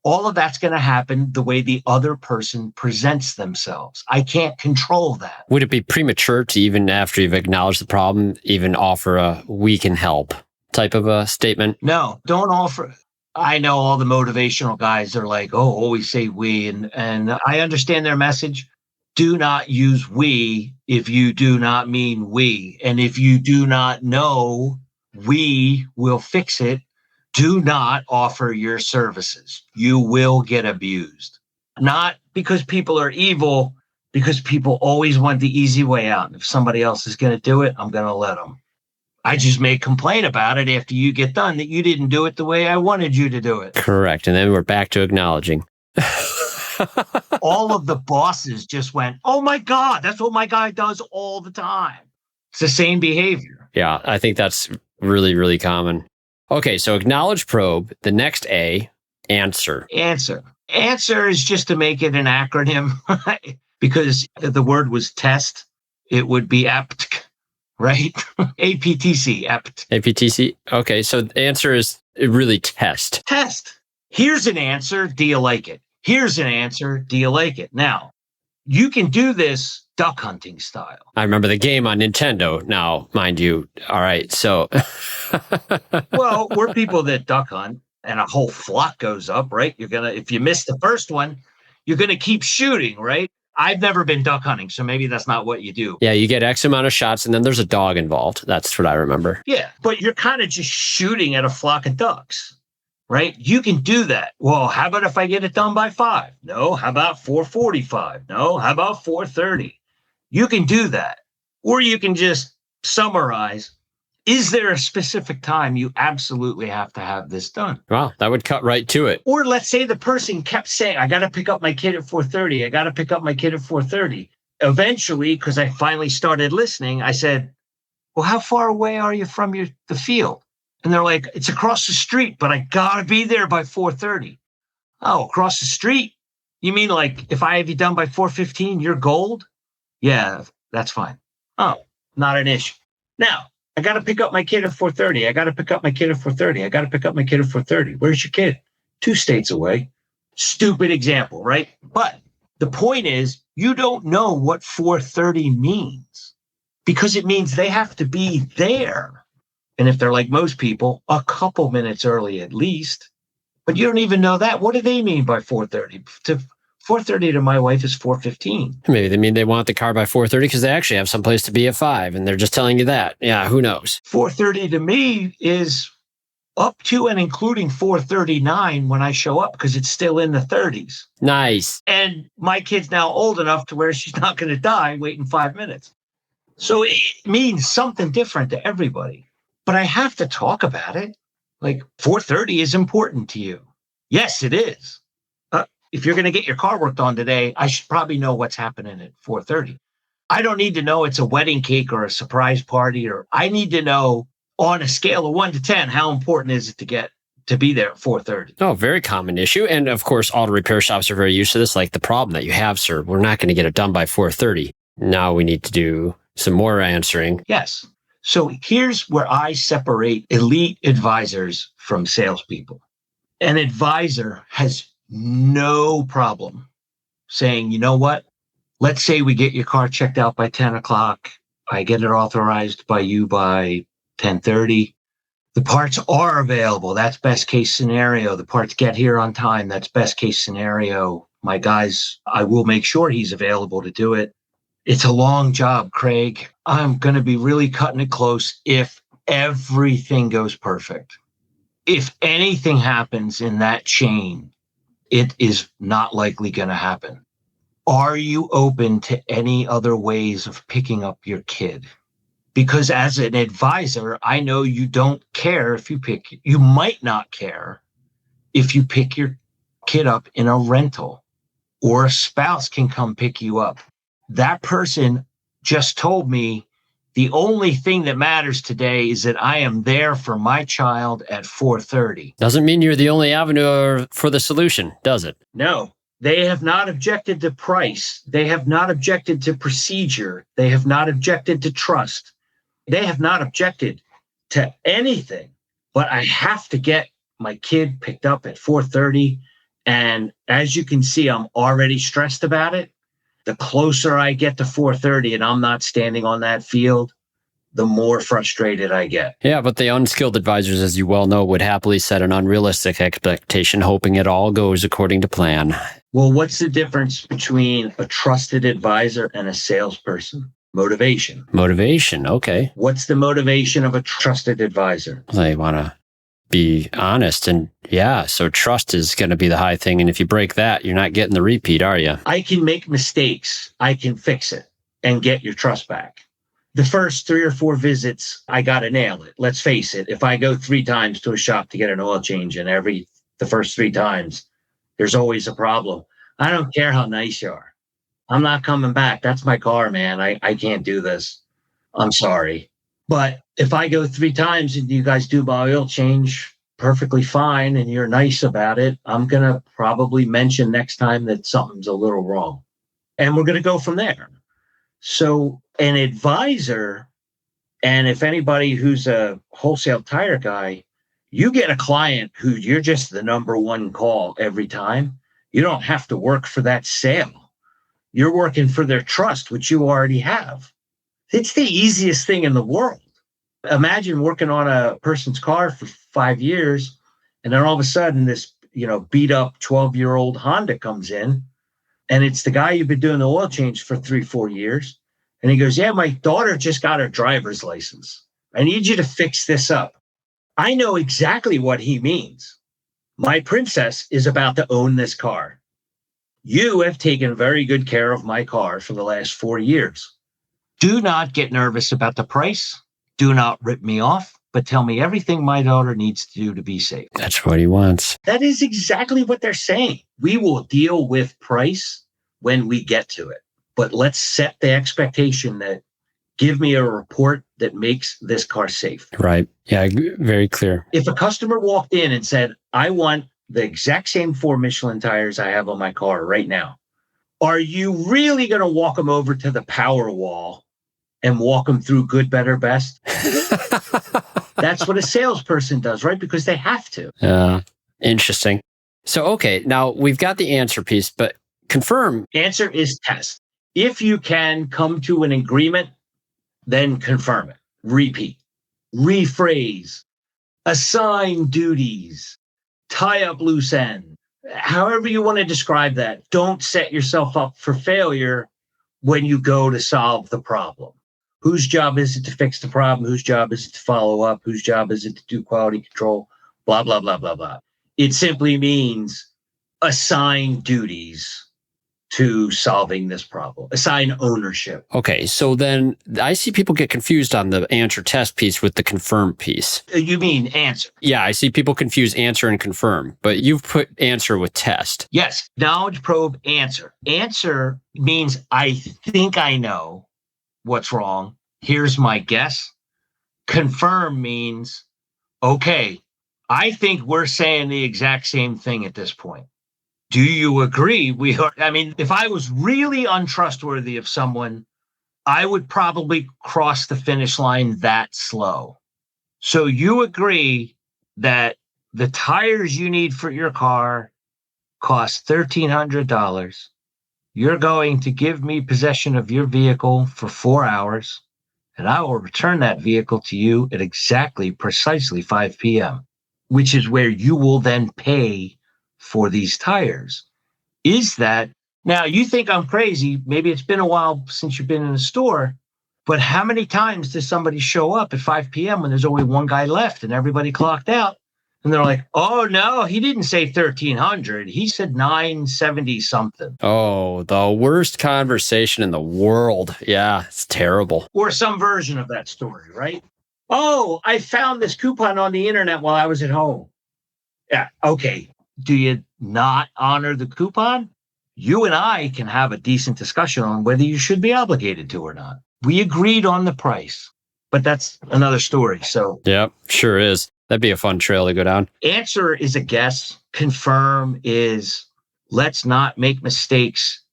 [SPEAKER 3] All of that's going to happen the way the other person presents themselves. I can't control that.
[SPEAKER 2] Would it be premature to, even after you've acknowledged the problem, even offer a "we can help" type of a statement?
[SPEAKER 3] No, don't offer. I know all the motivational guys are like, oh, always say we. And I understand their message. Do not use we if you do not mean we. And if you do not know we will fix it, do not offer your services. You will get abused. Not because people are evil, because people always want the easy way out. If somebody else is going to do it, I'm going to let them. I just may complain about it after you get done that you didn't do it the way I wanted you to do it.
[SPEAKER 2] Correct. And then we're back to acknowledging.
[SPEAKER 3] All of the bosses just went, oh my God, that's what my guy does all the time. It's the same behavior.
[SPEAKER 2] Yeah, I think that's really, really common. Okay, so acknowledge, probe. The next A, answer.
[SPEAKER 3] Answer. Answer is just to make it an acronym because the word was test. It would be APAC, right? A.P.A.C, APAC.
[SPEAKER 2] A.P.A.C. Okay, so the answer is really test.
[SPEAKER 3] Test. Here's an answer. Do you like it? Here's an answer. Do you like it? Now, you can do this duck hunting style.
[SPEAKER 2] I remember the game on Nintendo now, mind you. All right, so.
[SPEAKER 3] Well, we're people that duck hunt and a whole flock goes up, right? If you miss the first one, you're going to keep shooting, right? I've never been duck hunting, so maybe that's not what you do.
[SPEAKER 2] Yeah, you get X amount of shots and then there's a dog involved. That's what I remember.
[SPEAKER 3] Yeah, but you're kind of just shooting at a flock of ducks, right? You can do that. Well, how about if I get it done by 5? No. How about 4:45? No. How about 4:30? You can do that. Or you can just summarize. Is there a specific time you absolutely have to have this done?
[SPEAKER 2] Wow, that would cut right to it.
[SPEAKER 3] Or let's say the person kept saying, I got to pick up my kid at 4:30. I got to pick up my kid at 4:30. Eventually, because I finally started listening, I said, well, how far away are you from the field? And they're like, it's across the street, but I got to be there by 4:30. Oh, across the street? You mean like if I have you done by 4:15, you're gold? Yeah, that's fine. Oh, not an issue. Now, I got to pick up my kid at 4:30. I got to pick up my kid at 4:30. I got to pick up my kid at 4:30. Where's your kid? 2 states away. Stupid example, right? But the point is, you don't know what 4:30 means because it means they have to be there. And if they're like most people, a couple minutes early at least. But you don't even know that. What do they mean by 4:30? 4:30 to my wife is 4:15.
[SPEAKER 2] Maybe they mean they want the car by 4:30 because they actually have someplace to be at 5 and they're just telling you that. Yeah, who knows?
[SPEAKER 3] 4:30 to me is up to and including 4:39 when I show up because it's still in the 30s.
[SPEAKER 2] Nice.
[SPEAKER 3] And my kid's now old enough to where she's not going to die waiting 5 minutes. So it means something different to everybody. But I have to talk about it. Like 4:30 is important to you. Yes, it is. If you're going to get your car worked on today, I should probably know what's happening at 4:30. I don't need to know it's a wedding cake or a surprise party, or I need to know on a scale of 1 to 10, how important is it to be there at 4:30?
[SPEAKER 2] Oh, very common issue. And of course, auto repair shops are very used to this. Like the problem that you have, sir, we're not going to get it done by 4:30. Now we need to do some more answering.
[SPEAKER 3] Yes. So here's where I separate elite advisors from salespeople. An advisor has no problem saying, you know what? Let's say we get your car checked out by 10 o'clock. I get it authorized by you by 10:30. The parts are available. That's best case scenario. The parts get here on time. That's best case scenario. My guys, I will make sure he's available to do it. It's a long job, Craig. I'm going to be really cutting it close if everything goes perfect. If anything happens in that chain, it is not likely going to happen. Are you open to any other ways of picking up your kid? Because as an advisor, I know you don't care if you might not care if you pick your kid up in a rental or a spouse can come pick you up. That person just told me the only thing that matters today is that I am there for my child at 4:30.
[SPEAKER 2] Doesn't mean you're the only avenue for the solution, does it?
[SPEAKER 3] No, they have not objected to price. They have not objected to procedure. They have not objected to trust. They have not objected to anything, but I have to get my kid picked up at 4:30. And as you can see, I'm already stressed about it. The closer I get to 4:30 and I'm not standing on that field, the more frustrated I get.
[SPEAKER 2] Yeah, but the unskilled advisors, as you well know, would happily set an unrealistic expectation, hoping it all goes according to plan.
[SPEAKER 3] Well, what's the difference between a trusted advisor and a salesperson? Motivation.
[SPEAKER 2] Motivation, okay.
[SPEAKER 3] What's the motivation of a trusted advisor?
[SPEAKER 2] They want to be honest. And yeah, so trust is going to be the high thing. And if you break that, you're not getting the repeat, are you?
[SPEAKER 3] I can make mistakes. I can fix it and get your trust back. The first 3 or 4 visits, I got to nail it. Let's face it. If I go 3 times to a shop to get an oil change and the first 3 times, there's always a problem. I don't care how nice you are. I'm not coming back. That's my car, man. I can't do this. I'm sorry. But if I go 3 times and you guys do my oil change perfectly fine and you're nice about it, I'm going to probably mention next time that something's a little wrong. And we're going to go from there. So an advisor, and if anybody who's a wholesale tire guy, you get a client who you're just the number one call every time. You don't have to work for that sale. You're working for their trust, which you already have. It's the easiest thing in the world. Imagine working on a person's car for 5 years, and then all of a sudden this, beat up 12-year-old Honda comes in, and it's the guy you've been doing the oil change for 3-4 years. And he goes, yeah, my daughter just got her driver's license. I need you to fix this up. I know exactly what he means. My princess is about to own this car. You have taken very good care of my car for the last 4 years. Do not get nervous about the price. Do not rip me off, but tell me everything my daughter needs to do to be safe.
[SPEAKER 2] That's what he wants.
[SPEAKER 3] That is exactly what they're saying. We will deal with price when we get to it. But let's set the expectation that give me a report that makes this car safe.
[SPEAKER 2] Right. Yeah, very clear.
[SPEAKER 3] If a customer walked in and said, I want the exact same 4 Michelin tires I have on my car right now, are you really going to walk them over to the power wall and walk them through good, better, best? That's what a salesperson does, right? Because they have to.
[SPEAKER 2] Interesting. So, okay, now we've got the answer piece, but confirm.
[SPEAKER 3] Answer is test. If you can come to an agreement, then confirm it. Repeat. Rephrase. Assign duties. Tie up loose end. However you want to describe that. Don't set yourself up for failure when you go to solve the problem. Whose job is it to fix the problem? Whose job is it to follow up? Whose job is it to do quality control? Blah, blah, blah, blah, blah. It simply means assign duties to solving this problem. Assign ownership.
[SPEAKER 2] Okay, so then I see people get confused on the answer test piece with the confirm piece.
[SPEAKER 3] You mean answer?
[SPEAKER 2] Yeah, I see people confuse answer and confirm, but you've put answer with test.
[SPEAKER 3] Yes, knowledge probe answer. Answer means I think I know what's wrong. Here's my guess. Confirm means, okay, I think we're saying the exact same thing at this point. Do you agree? If I was really untrustworthy of someone, I would probably cross the finish line that slow. So you agree that the tires you need for your car cost $1,300. You're going to give me possession of your vehicle for 4 hours, and I will return that vehicle to you at precisely 5 p.m., which is where you will then pay for these tires. Is that Now, you think I'm crazy. Maybe it's been a while since you've been in a store, but how many times does somebody show up at 5 p.m. when there's only one guy left and everybody clocked out? And they're like, oh, no, he didn't say 1,300. He said 970 something.
[SPEAKER 2] Oh, the worst conversation in the world. Yeah, it's terrible.
[SPEAKER 3] Or some version of that story, right? Oh, I found this coupon on the internet while I was at home. Yeah, okay. Do you not honor the coupon? You and I can have a decent discussion on whether you should be obligated to or not. We agreed on the price, but that's another story. So,
[SPEAKER 2] yep, sure is. That'd be a fun trail to go down.
[SPEAKER 3] Answer is a guess. Confirm is let's not make mistakes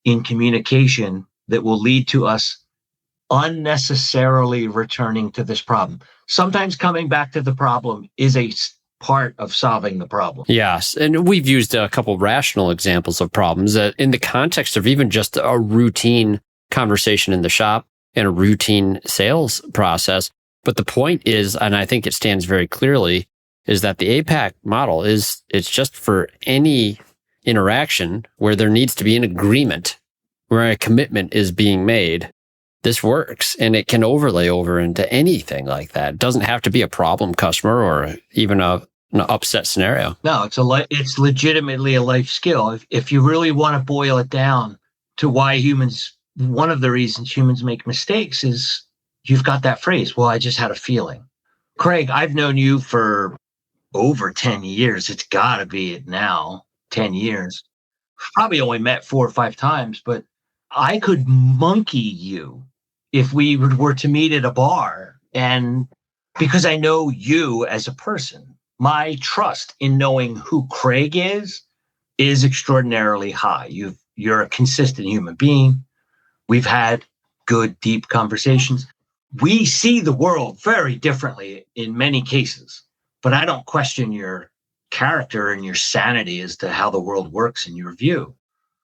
[SPEAKER 3] in communication that will lead to us unnecessarily returning to this problem. Sometimes coming back to the problem is a part of solving the problem.
[SPEAKER 2] Yes. And we've used a couple rational examples of problems that in the context of even just a routine conversation in the shop and a routine sales process. But the point is, and I think it stands very clearly, is that the APAC model it's just for any interaction where there needs to be an agreement, where a commitment is being made. This works, and it can overlay over into anything like that. It doesn't have to be a problem customer or even an upset scenario.
[SPEAKER 3] No, it's legitimately a life skill. If you really want to boil it down to why one of the reasons humans make mistakes is you've got that phrase, well, I just had a feeling. Craig, I've known you for over 10 years. It's got to be it now, 10 years. Probably only met 4 or 5 times, but I could monkey you if we were to meet at a bar. And because I know you as a person, my trust in knowing who Craig is extraordinarily high. You're a consistent human being. We've had good, deep conversations. We see the world very differently in many cases, but I don't question your character and your sanity as to how the world works in your view.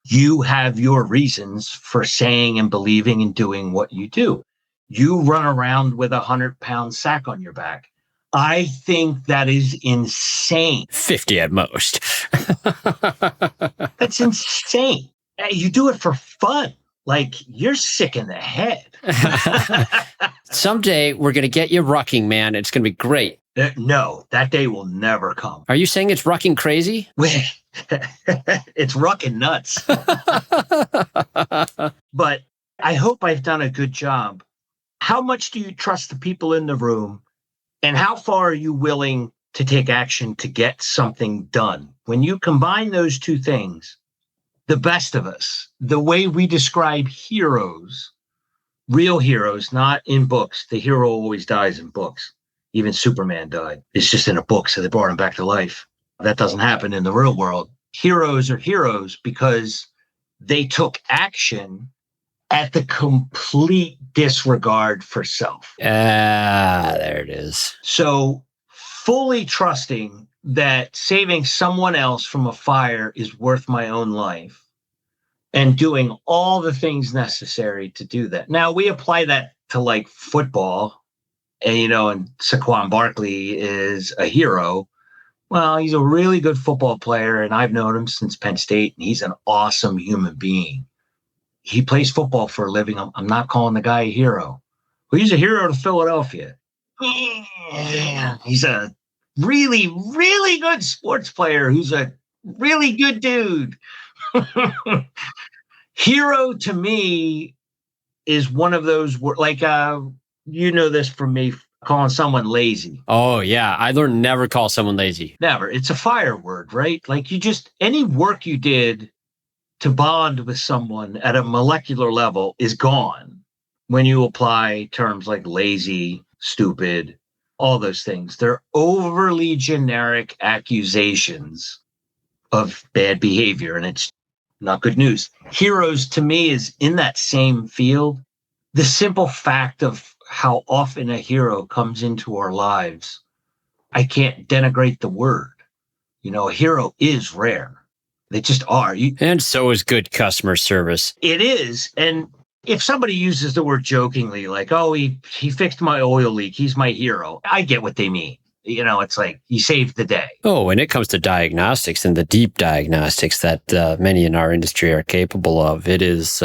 [SPEAKER 3] You have your reasons for saying and believing and doing what you do. You run around with a 100-pound sack on your back. I think that is insane.
[SPEAKER 2] 50 at most.
[SPEAKER 3] That's insane. You do it for fun. Like, you're sick in the head.
[SPEAKER 2] Someday we're going to get you rucking, man. It's going to be great.
[SPEAKER 3] No, that day will never come.
[SPEAKER 2] Are you saying it's rucking crazy?
[SPEAKER 3] It's rucking nuts. But I hope I've done a good job. How much do you trust the people in the room? And how far are you willing to take action to get something done? When you combine those two things, the best of us, the way we describe heroes, real heroes, not in books. The hero always dies in books. Even Superman died. It's just in a book, so they brought him back to life. That doesn't happen in the real world. Heroes are heroes because they took action at the complete disregard for self.
[SPEAKER 2] There it is.
[SPEAKER 3] So fully trusting that saving someone else from a fire is worth my own life and doing all the things necessary to do that. Now, we apply that to like football, and Saquon Barkley is a hero. Well, he's a really good football player, and I've known him since Penn State, and he's an awesome human being. He plays football for a living. I'm not calling the guy a hero. Well, he's a hero to Philadelphia. He's a really, really good sports player who's a really good dude. Hero to me is one of those, like, this from me, calling someone lazy.
[SPEAKER 2] Oh, yeah. I learned never call someone lazy.
[SPEAKER 3] Never. It's a fire word, right? Like any work you did to bond with someone at a molecular level is gone when you apply terms like lazy, stupid, all those things. They're overly generic accusations of bad behavior, and it's not good news. Heroes to me is in that same field. The simple fact of how often a hero comes into our lives, I can't denigrate the word. A hero is rare. They just are.
[SPEAKER 2] And so is good customer service.
[SPEAKER 3] It is. And if somebody uses the word jokingly, like, oh, he fixed my oil leak, he's my hero, I get what they mean. it's like you saved the day.
[SPEAKER 2] Oh, when it comes to diagnostics and the deep diagnostics that many in our industry are capable of, it is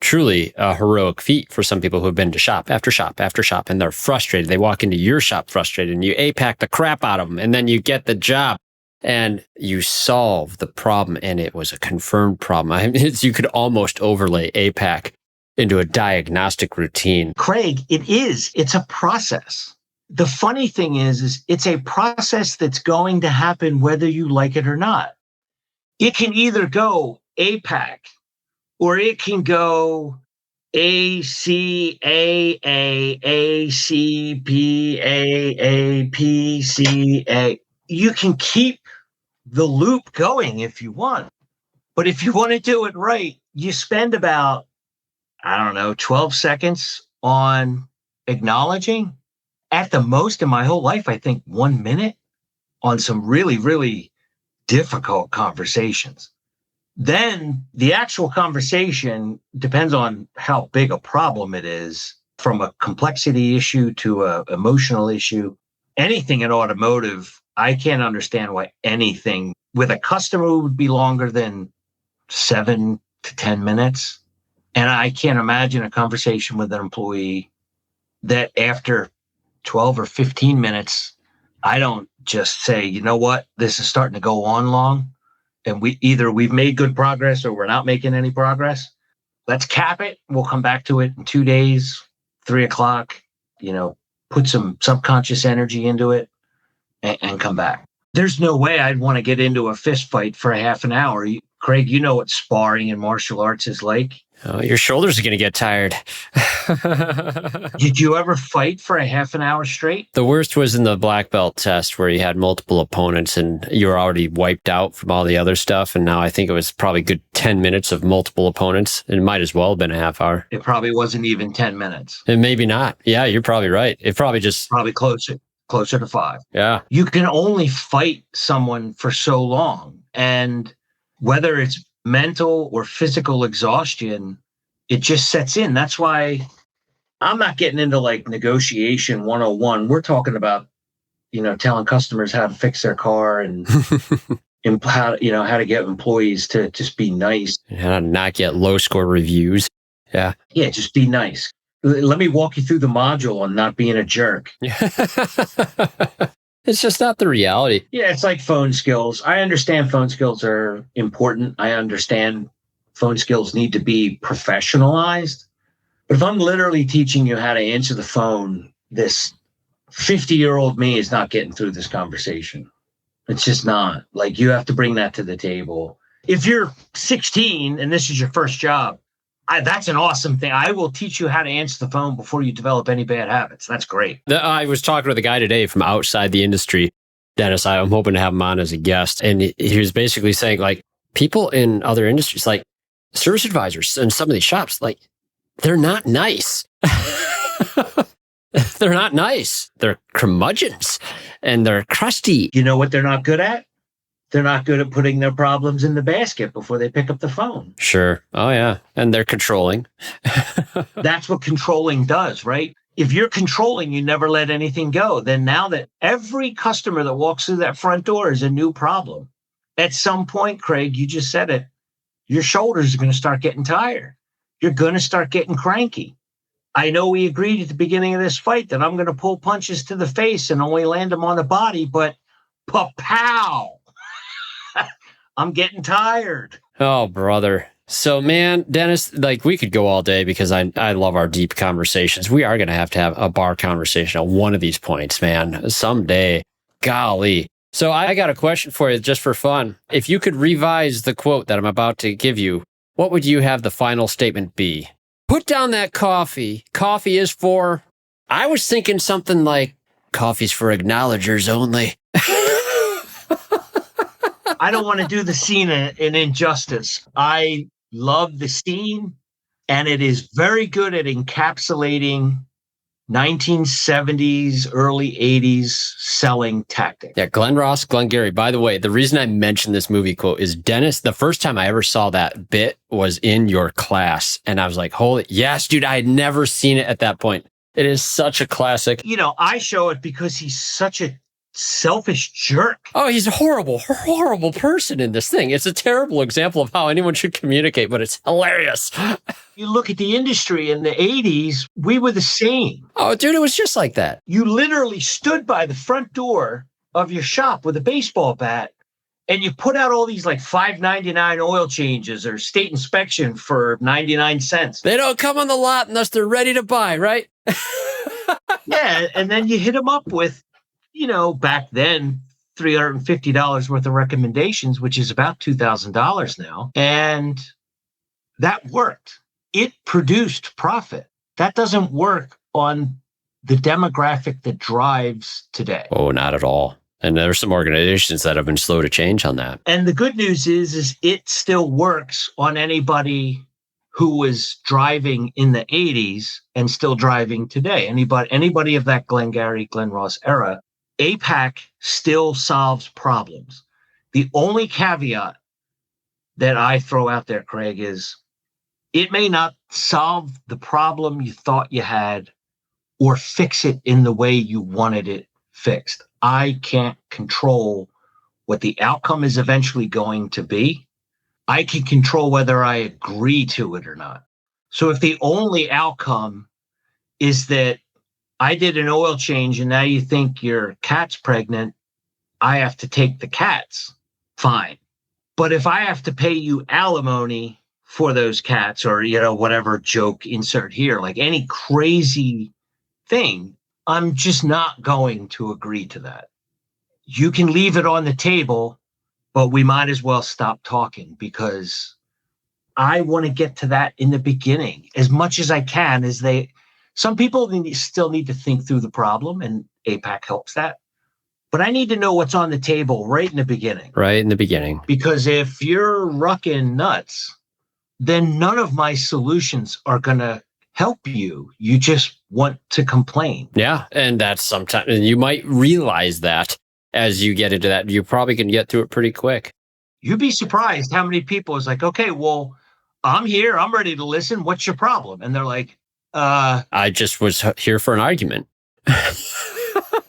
[SPEAKER 2] truly a heroic feat for some people who have been to shop after shop after shop, and they're frustrated. They walk into your shop frustrated, and you APAC the crap out of them, and then you get the job. And you solve the problem, and it was a confirmed problem. You could almost overlay APAC into a diagnostic routine.
[SPEAKER 3] Craig, it is. It's a process. The funny thing is it's a process that's going to happen whether you like it or not. It can either go APAC, or it can go A.C., A.A., A.C., P.A., A.P.A.C., A. You can keep the loop going if you want. But if you want to do it right, you spend about, 12 seconds on acknowledging. At the most in my whole life, I think 1 minute on some really, really difficult conversations. Then the actual conversation depends on how big a problem it is, from a complexity issue to an emotional issue. Anything in automotive, I can't understand why anything with a customer would be longer than 7 to 10 minutes. And I can't imagine a conversation with an employee that after 12 or 15 minutes, I don't just say, you know what, this is starting to go on long. And we've made good progress or we're not making any progress. Let's cap it. We'll come back to it in 2 days, 3:00, put some subconscious energy into it and come back. There's no way I'd want to get into a fist fight for a half an hour. Craig, you know what sparring in martial arts is like.
[SPEAKER 2] Oh, your shoulders are going to get tired.
[SPEAKER 3] Did you ever fight for a half an hour straight?
[SPEAKER 2] The worst was in the black belt test where you had multiple opponents and you were already wiped out from all the other stuff. And now I think it was probably a good 10 minutes of multiple opponents. It might as well have been a half hour.
[SPEAKER 3] It probably wasn't even 10 minutes.
[SPEAKER 2] And maybe not. Yeah, you're probably right. It probably
[SPEAKER 3] closer to 5.
[SPEAKER 2] Yeah.
[SPEAKER 3] You can only fight someone for so long. And whether it's mental or physical exhaustion, it just sets in. That's why I'm not getting into like negotiation 101. We're talking about, telling customers how to fix their car and how to get employees to just be nice.
[SPEAKER 2] And how to not get low score reviews. Yeah.
[SPEAKER 3] Yeah, just be nice. Let me walk you through the module on not being a jerk.
[SPEAKER 2] It's just not the reality.
[SPEAKER 3] Yeah, it's like phone skills. I understand phone skills are important. I understand phone skills need to be professionalized. But if I'm literally teaching you how to answer the phone, this 50-year-old me is not getting through this conversation. It's just not. Like, you have to bring that to the table. If you're 16 and this is your first job, that's an awesome thing. I will teach you how to answer the phone before you develop any bad habits. That's great.
[SPEAKER 2] I was talking with a guy today from outside the industry, Dennis. I'm hoping to have him on as a guest. And he was basically saying, like, people in other industries, like service advisors in some of these shops, like, they're not nice. They're not nice. They're curmudgeons and they're crusty.
[SPEAKER 3] You know what they're not good at? They're not good at putting their problems in the basket before they pick up the phone.
[SPEAKER 2] Sure. Oh, yeah. And they're controlling.
[SPEAKER 3] That's what controlling does, right? If you're controlling, you never let anything go. Then now that every customer that walks through that front door is a new problem. At some point, Craig, you just said it, your shoulders are going to start getting tired. You're going to start getting cranky. I know we agreed at the beginning of this fight that I'm going to pull punches to the face and only land them on the body, but pow! I'm getting tired.
[SPEAKER 2] Oh, brother. So, man, Dennis, like, we could go all day because I love our deep conversations. We are going to have a bar conversation on one of these points, man, someday. Golly. So I got a question for you just for fun. If you could revise the quote that I'm about to give you, what would you have the final statement be? Put down that coffee. Coffee is for... I was thinking something like, coffee's for acknowledgers only.
[SPEAKER 3] I don't want to do the scene an injustice. I love the scene, and it is very good at encapsulating 1970s, early 80s selling tactic.
[SPEAKER 2] Yeah, Glenn Ross, Glenn Gary. By the way, the reason I mentioned this movie quote is Dennis, the first time I ever saw that bit was in your class. And I was like, holy, yes, dude, I had never seen it at that point. It is such a classic.
[SPEAKER 3] I show it because he's such a selfish jerk.
[SPEAKER 2] Oh, he's a horrible person in this thing. It's a terrible example of how anyone should communicate, but it's hilarious.
[SPEAKER 3] You look at the industry in the 80s, we were the same.
[SPEAKER 2] Oh, dude, it was just like that.
[SPEAKER 3] You literally stood by the front door of your shop with a baseball bat and you put out all these like $5.99 oil changes or state inspection for 99 cents.
[SPEAKER 2] They don't come on the lot unless they're ready to buy, right?
[SPEAKER 3] Yeah, and then you hit them up with, back then, $350 worth of recommendations, which is about $2,000 now. And that worked. It produced profit. That doesn't work on the demographic that drives today.
[SPEAKER 2] Oh, not at all. And there are some organizations that have been slow to change on that.
[SPEAKER 3] And the good news is it still works on anybody who was driving in the 80s and still driving today. Anybody of that Glengarry, Glen Ross era, APAC still solves problems. The only caveat that I throw out there, Craig, is it may not solve the problem you thought you had or fix it in the way you wanted it fixed. I can't control what the outcome is eventually going to be. I can control whether I agree to it or not. So if the only outcome is that I did an oil change and now you think your cat's pregnant, I have to take the cats, fine. But if I have to pay you alimony for those cats or, whatever joke insert here, like any crazy thing, I'm just not going to agree to that. You can leave it on the table, but we might as well stop talking because I want to get to that in the beginning as much as I can. Some people still need to think through the problem, and APAC helps that. But I need to know what's on the table right in the beginning.
[SPEAKER 2] Right in the beginning.
[SPEAKER 3] Because if you're rucking nuts, then none of my solutions are going to help you. You just want to complain.
[SPEAKER 2] Yeah. And that's sometimes, and you might realize that as you get into that, you probably can get through it pretty quick.
[SPEAKER 3] You'd be surprised how many people is like, okay, well, I'm here. I'm ready to listen. What's your problem? And they're like,
[SPEAKER 2] I just was here for an argument.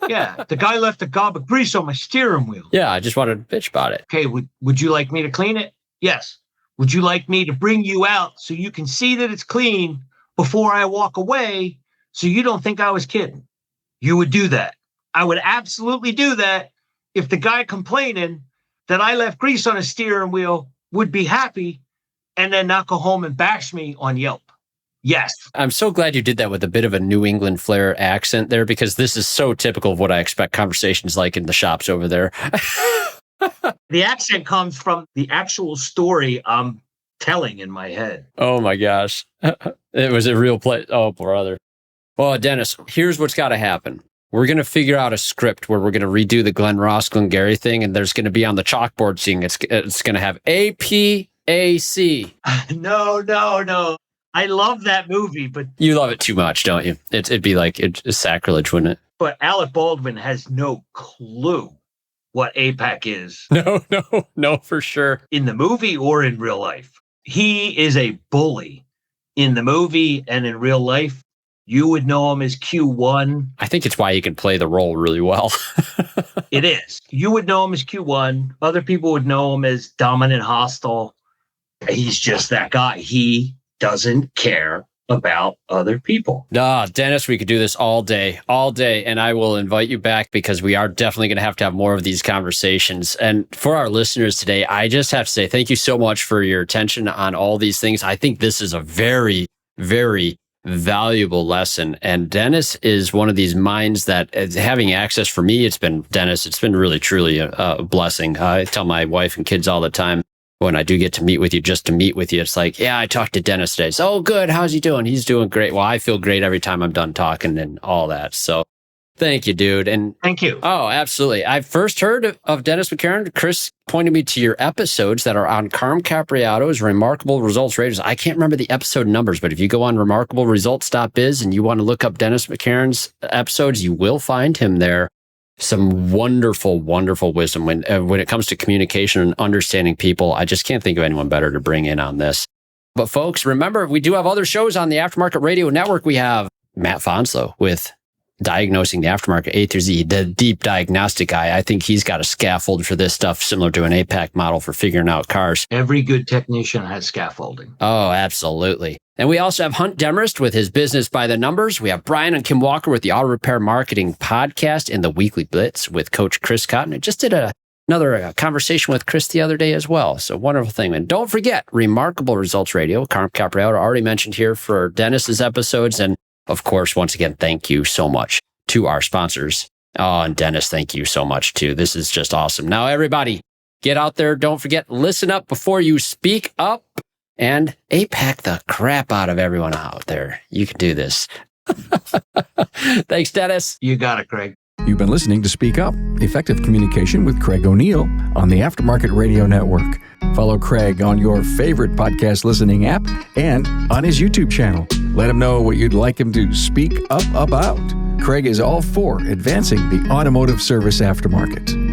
[SPEAKER 3] Yeah. The guy left a gob of grease on my steering wheel.
[SPEAKER 2] Yeah. I just wanted to bitch about it.
[SPEAKER 3] Okay. Would you like me to clean it? Yes. Would you like me to bring you out so you can see that it's clean before I walk away so you don't think I was kidding? You would do that. I would absolutely do that if the guy complaining that I left grease on his steering wheel would be happy and then not go home and bash me on Yelp. Yes.
[SPEAKER 2] I'm so glad you did that with a bit of a New England flair accent there, because this is so typical of what I expect conversations like in the shops over there.
[SPEAKER 3] The accent comes from the actual story I'm telling in my head.
[SPEAKER 2] Oh my gosh. It was a real play. Oh, brother. Well, Dennis, here's what's got to happen. We're going to figure out a script where we're going to redo the Glen Ross, Glengarry thing, and there's going to be on the chalkboard seeing it's going to have A.P.A.C.
[SPEAKER 3] No. I love that movie, but...
[SPEAKER 2] You love it too much, don't you? It'd be like it's sacrilege, wouldn't it?
[SPEAKER 3] But Alec Baldwin has no clue what APAC is.
[SPEAKER 2] No, for sure.
[SPEAKER 3] In the movie or in real life. He is a bully. In the movie and in real life, you would know him as Q1.
[SPEAKER 2] I think it's why he can play the role really well.
[SPEAKER 3] It is. You would know him as Q1. Other people would know him as dominant, hostile. He's just that guy. He doesn't care about other people.
[SPEAKER 2] Dennis, we could do this all day, and I will invite you back because we are definitely going to have more of these conversations. And for our listeners today, I just have to say thank you so much for your attention on all these things. I think this is a very, very valuable lesson. And Dennis is one of these minds that having access for me, it's been really, truly a blessing. I tell my wife and kids all the time, when I do get to meet with you, just to meet with you, it's like, yeah, I talked to Dennis today. So, good. How's he doing? He's doing great. Well, I feel great every time I'm done talking and all that. So thank you, dude. And
[SPEAKER 3] thank you.
[SPEAKER 2] Oh, absolutely. I first heard of Dennis McCarron. Chris pointed me to your episodes that are on Carm Capriato's Remarkable Results Raters. I can't remember the episode numbers, but if you go on remarkableresults.biz and you want to look up Dennis McCarron's episodes, you will find him there. Some wonderful, wonderful wisdom when it comes to communication and understanding people. I just can't think of anyone better to bring in on this. But folks, remember, we do have other shows on the Aftermarket Radio Network. We have Matt Fonslow with diagnosing the aftermarket A through Z, the deep diagnostic guy. I think he's got a scaffold for this stuff similar to an APAC model for figuring out cars.
[SPEAKER 3] Every good technician has scaffolding.
[SPEAKER 2] Oh, absolutely. And we also have Hunt Demarest with his Business by the Numbers. We have Brian and Kim Walker with the Auto Repair Marketing Podcast and the Weekly Blitz with Coach Chris Cotton. I just did another conversation with Chris the other day as well. So wonderful thing. And don't forget, Remarkable Results Radio. Carm Capriota already mentioned here for Dennis's episodes. And of course, once again, thank you so much to our sponsors. Oh, and Dennis, thank you so much too. This is just awesome. Now, everybody, get out there. Don't forget, listen up before you speak up. And APAC the crap out of everyone out there. You can do this. Thanks, Dennis.
[SPEAKER 3] You got it, Craig.
[SPEAKER 1] You've been listening to Speak Up, Effective Communication with Craig O'Neill on the Aftermarket Radio Network. Follow Craig on your favorite podcast listening app and on his YouTube channel. Let him know what you'd like him to speak up about. Craig is all for advancing the automotive service aftermarket.